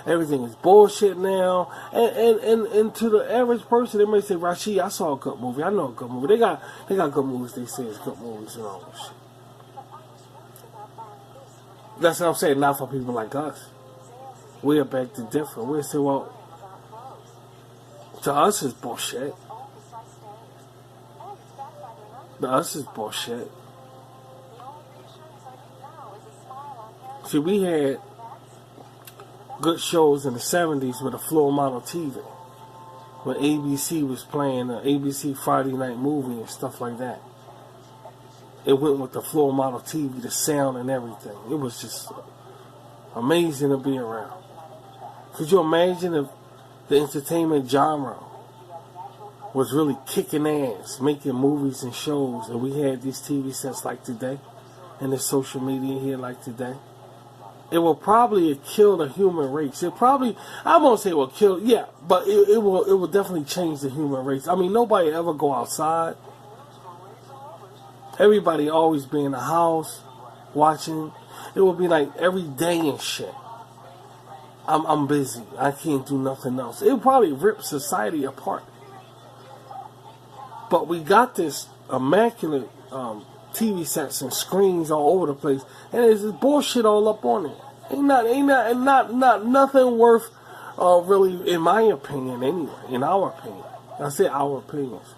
[SPEAKER 1] Everything is bullshit now. And to the average person, they may say, Rashid, I saw a good movie. I know a good movie. They got good movies. They say it's good movies and all this shit. That's what I'm saying. Not for people like us. We're back to different. We'll say, well, to us it's bullshit. To us it's bullshit. See, we had good shows in the 70s with a floor model TV. When ABC was playing an ABC Friday night movie and stuff like that. It went with the floor model TV, the sound and everything. It was just amazing to be around. Could you imagine if the entertainment genre was really kicking ass, making movies and shows, and we had these TV sets like today, and the social media here like today? It will probably kill the human race. I won't say it will kill, yeah, but it will definitely change the human race. I mean, nobody ever go outside. Everybody always be in the house watching. It will be like every day and shit. I'm busy. I can't do nothing else. It will probably rip society apart. But we got this immaculate TV sets and screens all over the place, and there's this bullshit all up on it. Ain't not nothing worth really, in my opinion, anyway, in our opinion. I say our opinions.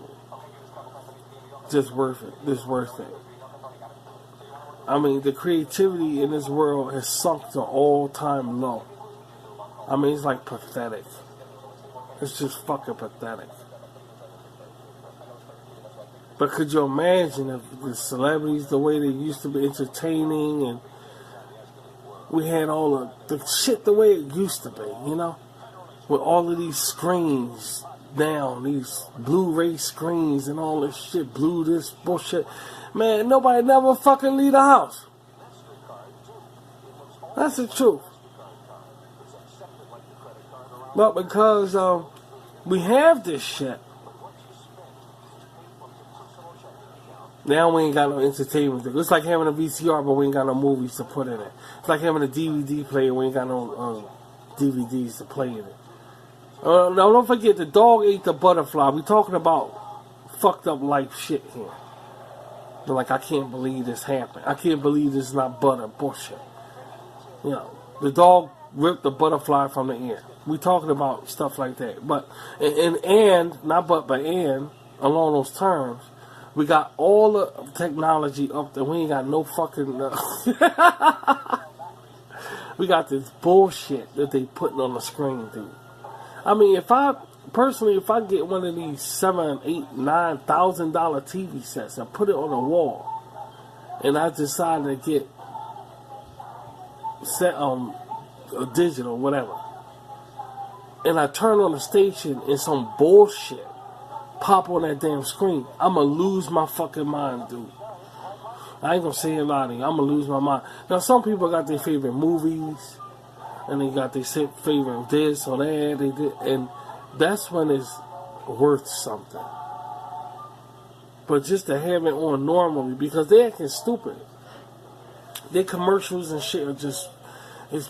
[SPEAKER 1] Just worth it. Just worth it. I mean, the creativity in this world has sunk to all-time low. I mean, it's like pathetic. It's just fucking pathetic. But could you imagine if the celebrities, the way they used to be entertaining, and we had all the shit the way it used to be, you know? With all of these screens down, these Blu-ray screens and all this shit, this bullshit. Man, nobody never fucking leave the house. That's the truth. But because we have this shit, now we ain't got no entertainment. It's like having a VCR, but we ain't got no movies to put in it. It's like having a DVD player, we ain't got no DVDs to play in it. Now, don't forget, the dog ate the butterfly. We talking about fucked up life shit here. But like, I can't believe this happened. I can't believe this is not butter bullshit. You know, the dog ripped the butterfly from the air. We talking about stuff like that. But, and not but along those terms, we got all the technology up there. We ain't got no fucking... we got this bullshit that they putting on the screen, dude. I mean, if I get one of these $7,000, $8,000, $9,000 TV sets and put it on the wall, and I decide to get set a digital, whatever, and I turn on the station and some bullshit pop on that damn screen, I'ma lose my fucking mind, dude. I ain't gonna say a lot of you. I'ma lose my mind. Now, some people got their favorite movies, and they got their favorite this or that, they did, and that's when it's worth something. But just to have it on normally, because they acting stupid. Their commercials and shit are just, it's.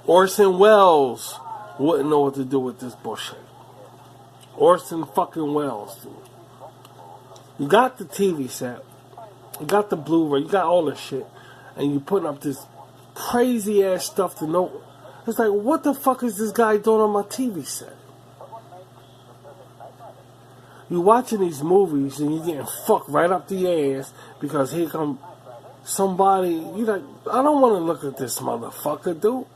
[SPEAKER 1] Orson Welles wouldn't know what to do with this bullshit. Orson fucking Welles, dude. You got the TV set, you got the Blu-ray, you got all this shit, and you putting up this crazy ass stuff to know. It's like, what the fuck is this guy doing on my TV set? You watching these movies and you getting fucked right up the ass because here come somebody. You like, I don't want to look at this motherfucker, dude.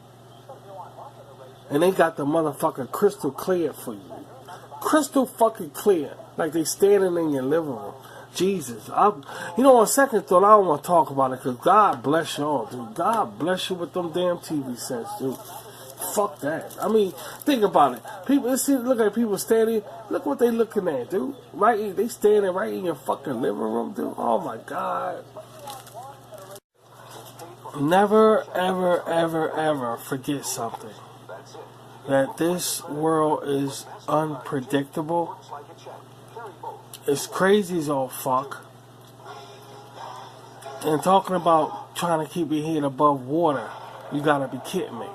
[SPEAKER 1] And they got the motherfucker crystal clear for you. Crystal fucking clear. Like they standing in your living room. Jesus. On second thought, I don't want to talk about it because God bless y'all, dude. God bless you with them damn TV sets, dude. Fuck that. I mean, think about it. People, look at people standing. Look what they looking at, dude. They standing right in your fucking living room, dude. Oh my God. Never, ever, ever, ever forget something. That this world is unpredictable. It's crazy as all fuck. And talking about trying to keep your head above water, you gotta be kidding me.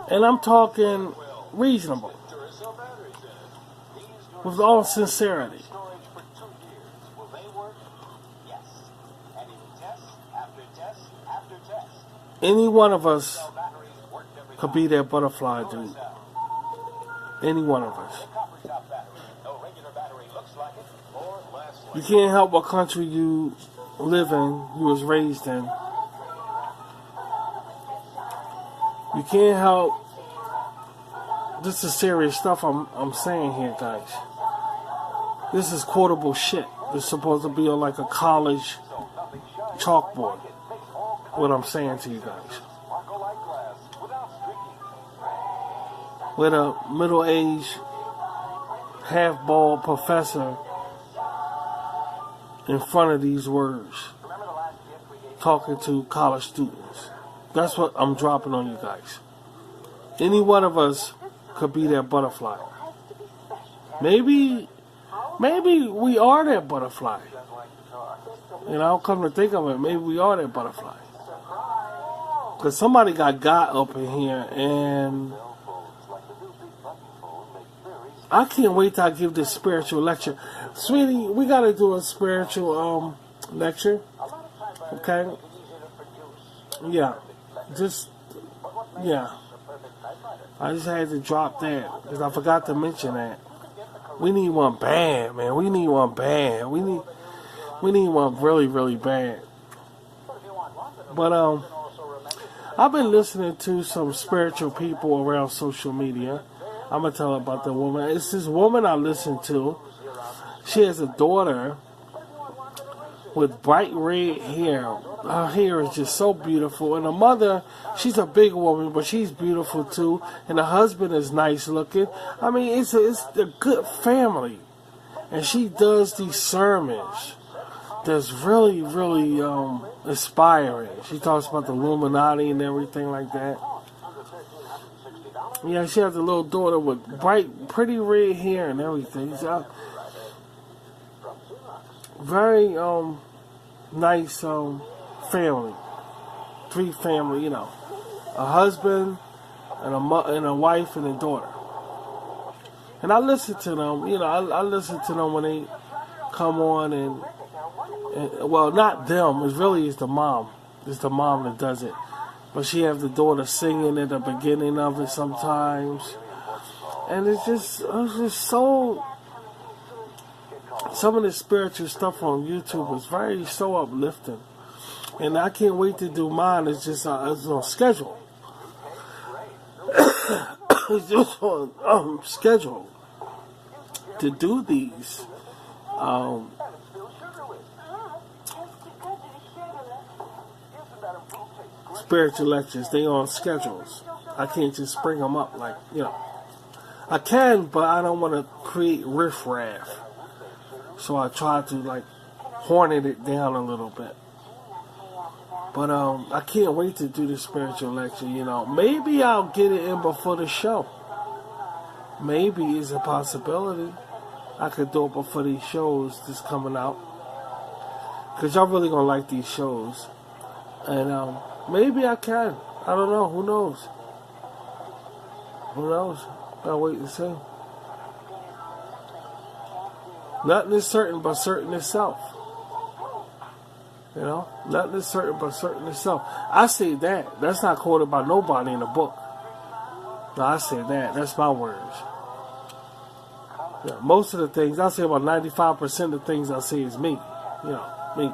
[SPEAKER 1] And I'm talking reasonable. With all sincerity. Any one of us could be that butterfly, dude. Any one of us. You can't help what country you live in, you was raised in. You can't help. This is serious stuff I'm saying here, guys. This is quotable shit. It's supposed to be on like a college chalkboard. What I'm saying to you guys. With a middle-aged, half-bald professor in front of these words, talking to college students. That's what I'm dropping on you guys. Any one of us could be that butterfly. Maybe we are that butterfly. Come to think of it, maybe we are that butterfly. Because somebody got up in here and I can't wait till I give this spiritual lecture. Sweetie, we got to do a spiritual lecture. Okay? Yeah. Yeah. I just had to drop that because I forgot to mention that. We need one bad, man. We need one bad. We need one really, really bad. But I've been listening to some spiritual people around social media. I'm gonna tell about the woman. It's this woman I listen to. She has a daughter with bright red hair. Her hair is just so beautiful. And the mother, she's a big woman, but she's beautiful too. And the husband is nice looking. I mean, it's a good family. And she does these sermons that's really, really inspiring. She talks about the Illuminati and everything like that. Yeah, she has a little daughter with bright, pretty red hair and everything. So, very nice family. 3 family, a husband and a wife and a daughter. And I listen to them, I listen to them when they come on and well, not them, it's the mom. It's the mom that does it. But she has the daughter singing at the beginning of it sometimes. And it's just so... Some of the spiritual stuff on YouTube is so uplifting. And I can't wait to do mine. It's just it's on schedule. It's just on schedule to do these. Spiritual lectures, they on schedules. I can't just bring them up I can, but I don't want to create riffraff. So I try to hornet it down a little bit. But I can't wait to do the spiritual lecture, Maybe I'll get it in before the show. Maybe it's a possibility. I could do it before these shows that's coming out. Because y'all really gonna like these shows. And maybe I can. I don't know. Who knows? Who knows? Gotta wait and see. Nothing is certain but certain itself. Nothing is certain but certain itself. I say that. That's not quoted by nobody in the book. No, I say that. That's my words. Yeah, most of the things, I say about 95% of the things I say is me. Me.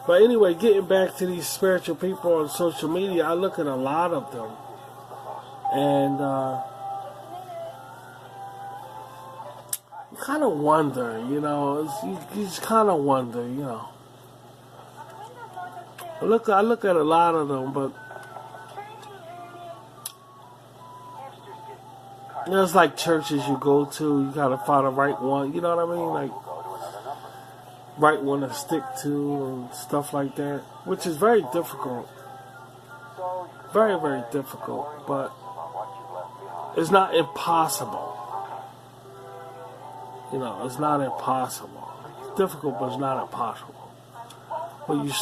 [SPEAKER 1] But anyway, getting back to these spiritual people on social media, I look at a lot of them. And you kind of wonder, you just kind of wonder, I look at a lot of them, but it's like churches you go to, you gotta find the right one, you know what I mean? Right one to stick to and stuff like that, which is very difficult. Very, very difficult, but it's not impossible. It's not impossible. It's difficult, but it's not impossible. But you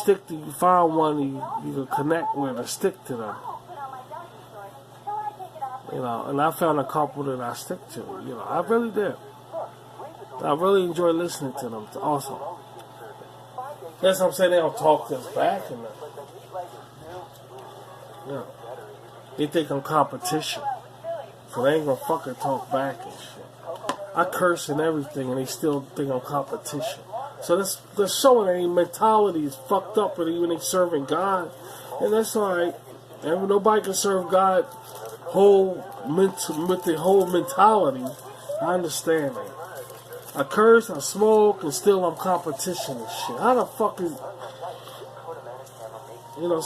[SPEAKER 1] find one you can connect with and stick to them. And I found a couple that I stick to. I really did. I really enjoy listening to them also. That's what I'm saying. They don't talk to us back and they think I'm competition. So they ain't gonna fucking talk back and shit. I curse and everything and they still think I'm competition. So that's showing their mentality is fucked up, but even they serving God. And that's alright. And nobody can serve God with the whole mentality. I understand that. I curse, I smoke, and still I'm competition and shit. How the fuck is...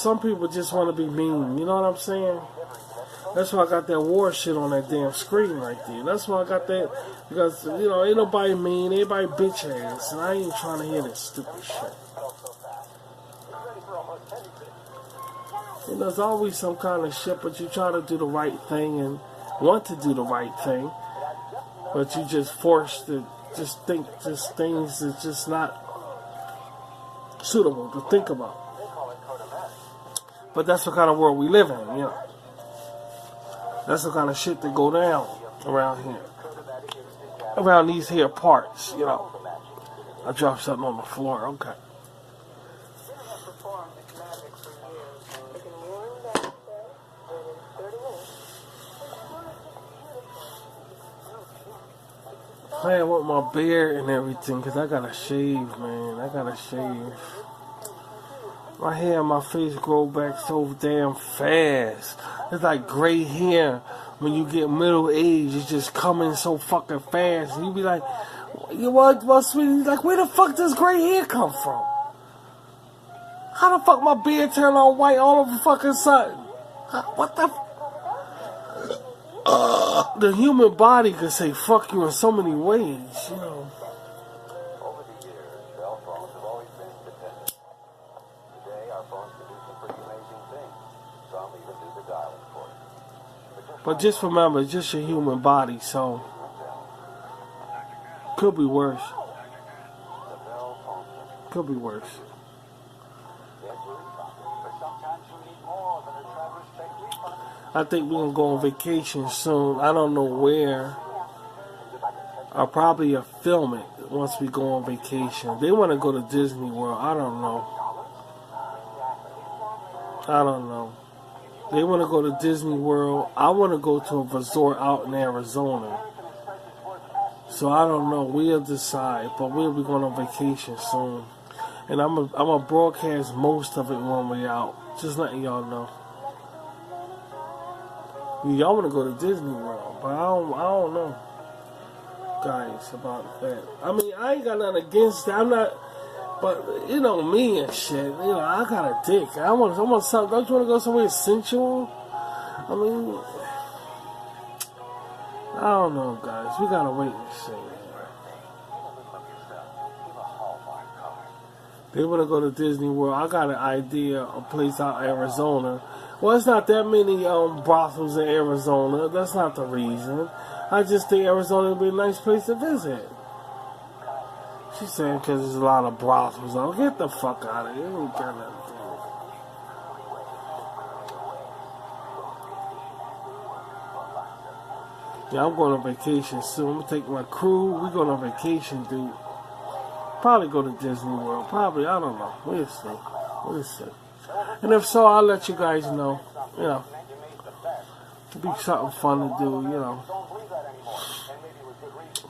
[SPEAKER 1] some people just want to be mean. You know what I'm saying? That's why I got that war shit on that damn screen right there. That's why I got that... Because, ain't nobody mean. Everybody bitch ass. And I ain't trying to hear this stupid shit. There's always some kind of shit, but you try to do the right thing and want to do the right thing. But you just forced to... just think just things that's just not suitable to think about. But that's the kind of world we live in, That's the kind of shit that go down around here. around these here parts, you know. I dropped something on the floor. Okay. Playing with my beard and everything, because I gotta shave, man. I gotta shave. My hair and my face grow back so damn fast. It's like gray hair. When you get middle age, it's just coming so fucking fast. And you be like, you what, sweetie? Like, where the fuck does gray hair come from? How the fuck my beard turn on white all of a fucking sudden? What the? The human body could say fuck you in so many ways, you know.
[SPEAKER 5] Over the years, cell phones have always been independent. Today, our phones can do some pretty amazing things. Some even do the dialing for you.
[SPEAKER 1] But just remember, it's just your human body, so could be worse. Could be worse. I think we're gonna go on vacation soon. I don't know where. I'll probably film it once we go on vacation. They want to go to Disney World. I don't know. They want to go to Disney World. I want to go to a resort out in Arizona. So I don't know. We'll decide. But we'll be going on vacation soon. And I'm a broadcast most of it when we're out. Just letting y'all know. Y'all want to go to Disney World. But I don't know, guys, about that. I mean, I ain't got nothing against that. I'm not... But, you know, me and shit, you know, I got a dick. I want something. Don't you want to go somewhere sensual? I mean, I don't know, guys. We got to wait and see. They want to go to Disney World. I got an idea, a place out in Arizona. Well, it's not that many brothels in Arizona. That's not the reason. I just think Arizona would be a nice place to visit. She's saying because there's a lot of brothels. Oh, get the fuck out of here. You ain't got nothing to do. Yeah, I'm going on vacation soon. I'm going to take my crew. We're going on vacation, dude. Probably go to Disney World. Probably, I don't know. We'll see. And if so, I'll let you guys know. You know. It'll be something fun to do, you know.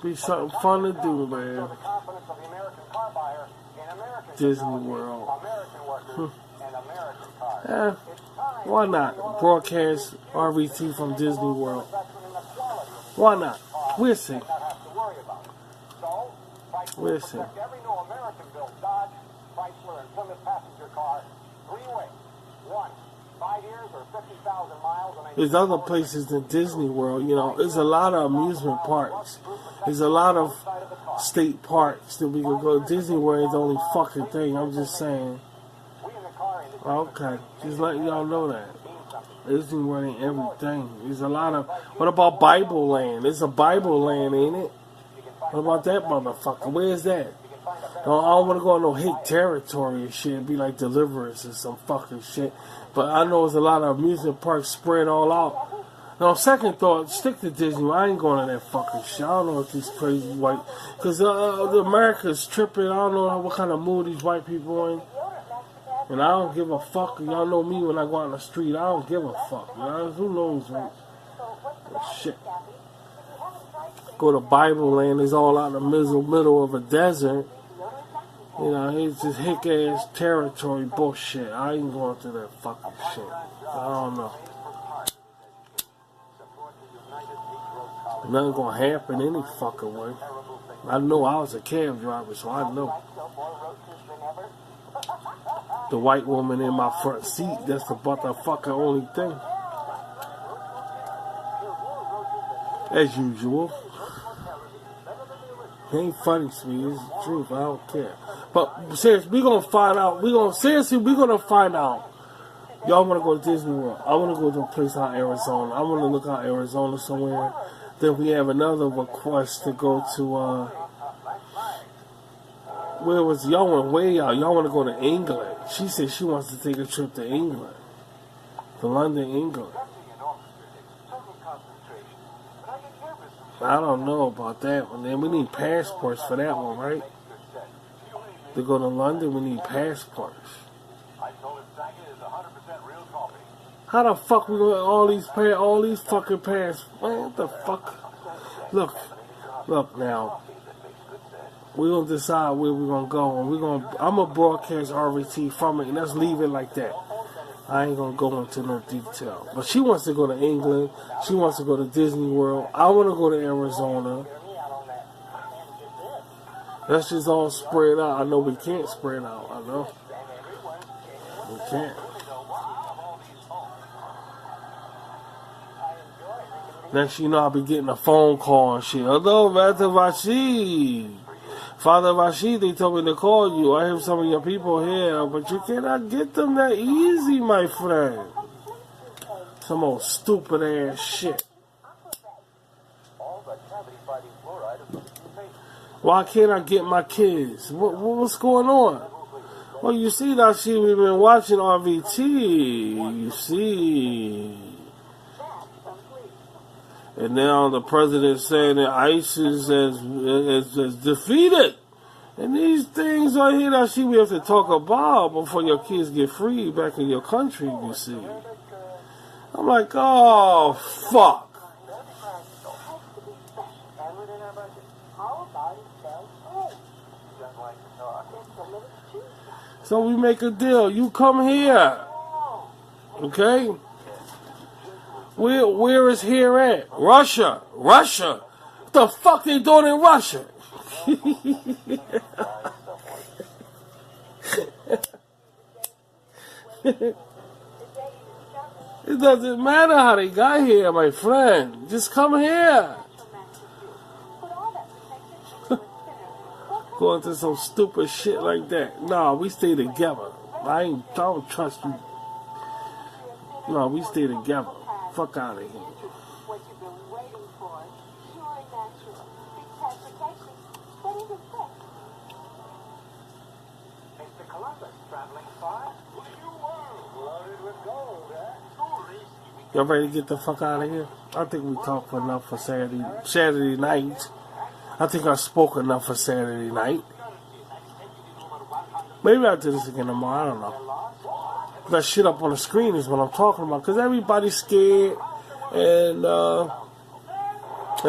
[SPEAKER 1] Be something fun to do, man. Disney World. Yeah, why not? Broadcast RVT from Disney World. Why not? We'll see. We'll see. There's other places than Disney World, you know. There's a lot of amusement parks. There's a lot of state parks that we can go. Disney World is the only fucking thing. I'm just saying. Okay, just letting y'all know that. Disney World ain't everything. There's a lot of... What about Bible Land? There's a Bible Land, ain't it? What about that motherfucker? Where is that? No, I don't want to go on no hate territory and shit. It'd be like Deliverance or some fucking shit. But I know there's a lot of amusement parks spread all out. Now, second thought, stick to Disney. I ain't going to that fucking shit. I don't know what these crazy white... Because the America's tripping. I don't know what kind of mood these white people in. And I don't give a fuck. Y'all know me when I go out on the street. I don't give a fuck. You know? Who knows, man? Shit. Go to Bible Land. It's all out in the middle of a desert. You know, it's just hick-ass territory bullshit. I ain't going through that fucking shit. I don't know. Nothing gonna happen any fucking way. I know I was a cab driver, so I know. The white woman in my front seat, that's the fucking only thing. As usual. It ain't funny, sweet. It's the truth. I don't care. But seriously, we're gonna find out. We're gonna find out. Y'all wanna go to Disney World? I wanna go to a place out in Arizona. I wanna look out Arizona somewhere. Then we have another request to go to where was y'all went way out? Y'all wanna go to England? She said she wants to take a trip to England. To London, England. I don't know about that one. Then we need passports for that one, right? To go to London, we need passports. How the fuck we gonna all these fucking passports? What the fuck? Look now. We're gonna decide where we're gonna go, and I'm gonna broadcast RVT from it, and let's leave it like that. I ain't gonna go into no detail. But she wants to go to England. She wants to go to Disney World. I want to go to Arizona. Let's just all spread out. I know we can't spread out. I know. We can't. Next you know, I'll be getting a phone call and shit. Hello, Rvt'S. Father Rashid, they told me to call you. I have some of your people here, but you cannot get them that easy, my friend. Some old stupid ass shit. Why can't I get my kids? What's going on? Well, you see, Rashid, we've been watching RVT. You see. And now the president saying that ISIS is defeated. And these things right here that we have to talk about before your kids get free back in your country, you see. I'm like, oh, fuck. So we make a deal. You come here. Okay? Where is here at? Russia. What the fuck they doing in Russia? It doesn't matter how they got here, my friend. Just come here. Going through some stupid shit like that. No, we stay together. I don't trust you. No, we stay together. Fuck out of here.
[SPEAKER 6] What you've been waiting for, pure and natural. Big transportation, ready to fix.
[SPEAKER 5] Mr. Columbus, traveling far? You were loaded with gold, huh?
[SPEAKER 1] Y'all ready to get the fuck out of here? I think we talked enough for Saturday night. I think I spoke enough for Saturday night. Maybe I'll do this again tomorrow, I don't know. That shit up on the screen is what I'm talking about, because everybody's scared, and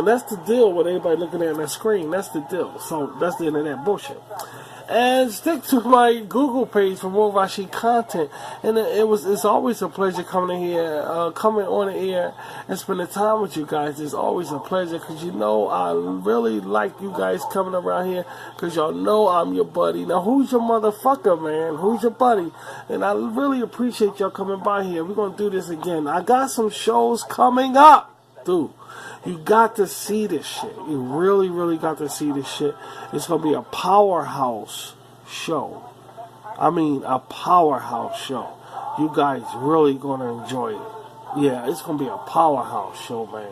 [SPEAKER 1] that's the deal with everybody looking at that screen. That's the deal. So that's the end of that bullshit. And stick to my Google page for more Rashid content. And it's always a pleasure coming in here, coming on the air and spending time with you guys. It's always a pleasure, because you know I really like you guys coming around here, because y'all know I'm your buddy. Now who's your motherfucker, man? Who's your buddy? And I really appreciate y'all coming by here. We're gonna do this again. I got some shows coming up, dude. You got to see this shit. You really, really got to see this shit. It's going to be a powerhouse show. I mean, a powerhouse show. You guys really going to enjoy it. Yeah, it's going to be a powerhouse show, man.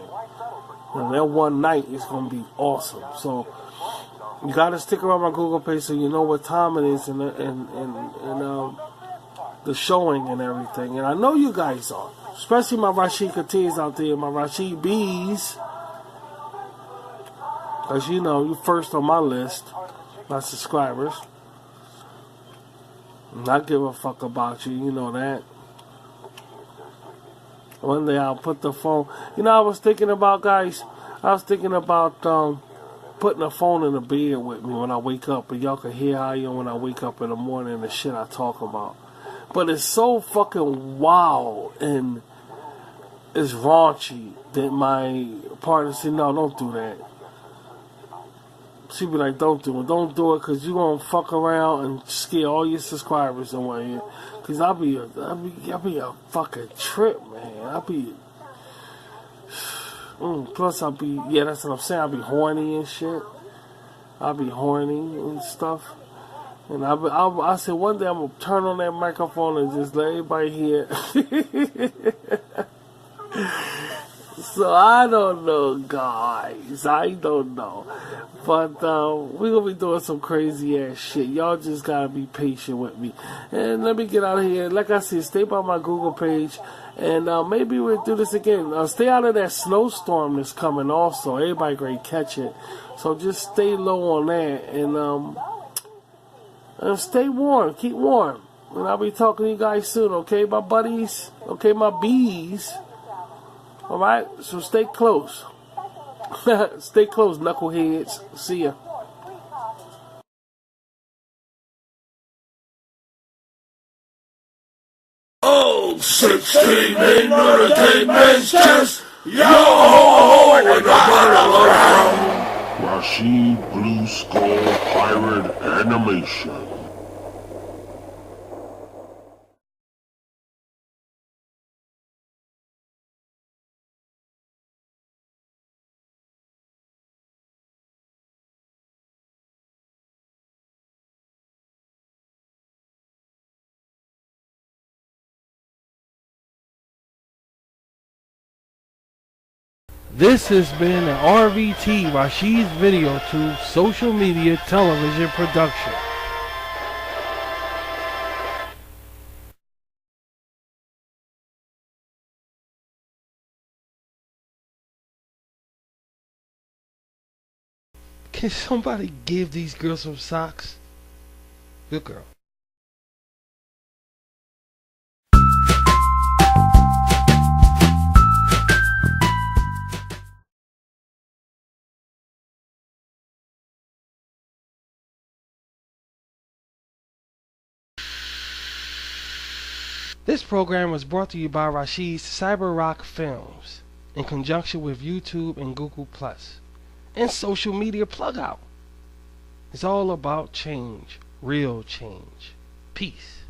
[SPEAKER 1] And that one night is going to be awesome. So, you got to stick around my Google page so you know what time it is and the showing and everything. And I know you guys are. Especially my Rashid Kateers out there, my Rashid B's. Because you know, you first on my list, my subscribers. And I give a fuck about you, you know that. One day I'll put the phone. You know, I was thinking about putting a phone in the bed with me when I wake up. And y'all can hear how I am when I wake up in the morning and the shit I talk about. But it's so fucking wild and it's raunchy that my partner said, no, don't do that. She be like, don't do it. Don't do it, because you going to fuck around and scare all your subscribers away. Because I'll be a fucking trip, man. Plus that's what I'm saying. I'll be horny and shit. I'll be horny and stuff. And I said one day I'm going to turn on that microphone and just let everybody hear. So I don't know, guys. I don't know. But we're going to be doing some crazy ass shit. Y'all just got to be patient with me. And let me get out of here. Like I said, stay by my Google page. And maybe we'll do this again. Stay out of that snowstorm that's coming also. Everybody great catch it. So just stay low on that. And stay warm. Keep warm. And I'll be talking to you guys soon, okay, my buddies? Okay, my bees. Alright? So stay close. Stay close, knuckleheads. See ya.
[SPEAKER 2] Old 16 ain't none of that man's chest. Yo ho ho in the battle around.
[SPEAKER 3] Rashid Blue Skull Pirate Animation.
[SPEAKER 1] This has been an RVT Rashid's Video Tube social media television production. Can somebody give these girls some socks? Good girl. This program was brought to you by Rashid's Cyber Rock Films in conjunction with YouTube and Google Plus and social media plug out. It's all about change, real change. Peace.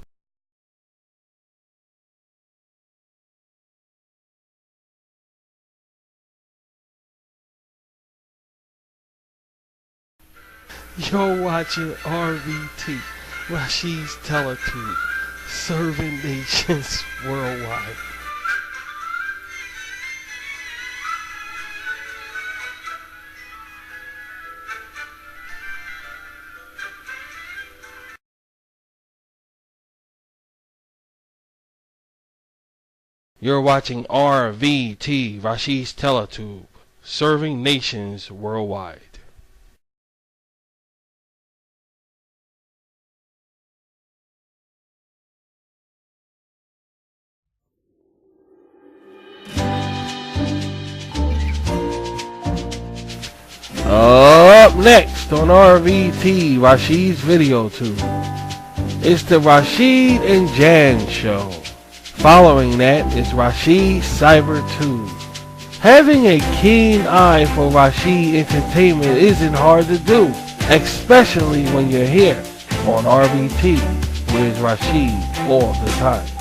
[SPEAKER 1] You're watching RVT, Rashid's Teletube, serving nations worldwide. You're watching RVT, Rashid's Teletube, serving nations worldwide. Up next on RVT, Rashid's Video Tube, it's the Rashid and Jan Show. Following that is Rashid's Cyber Tube. Having a keen eye for Rashid entertainment isn't hard to do, especially when you're here on RVT with Rashid all the time.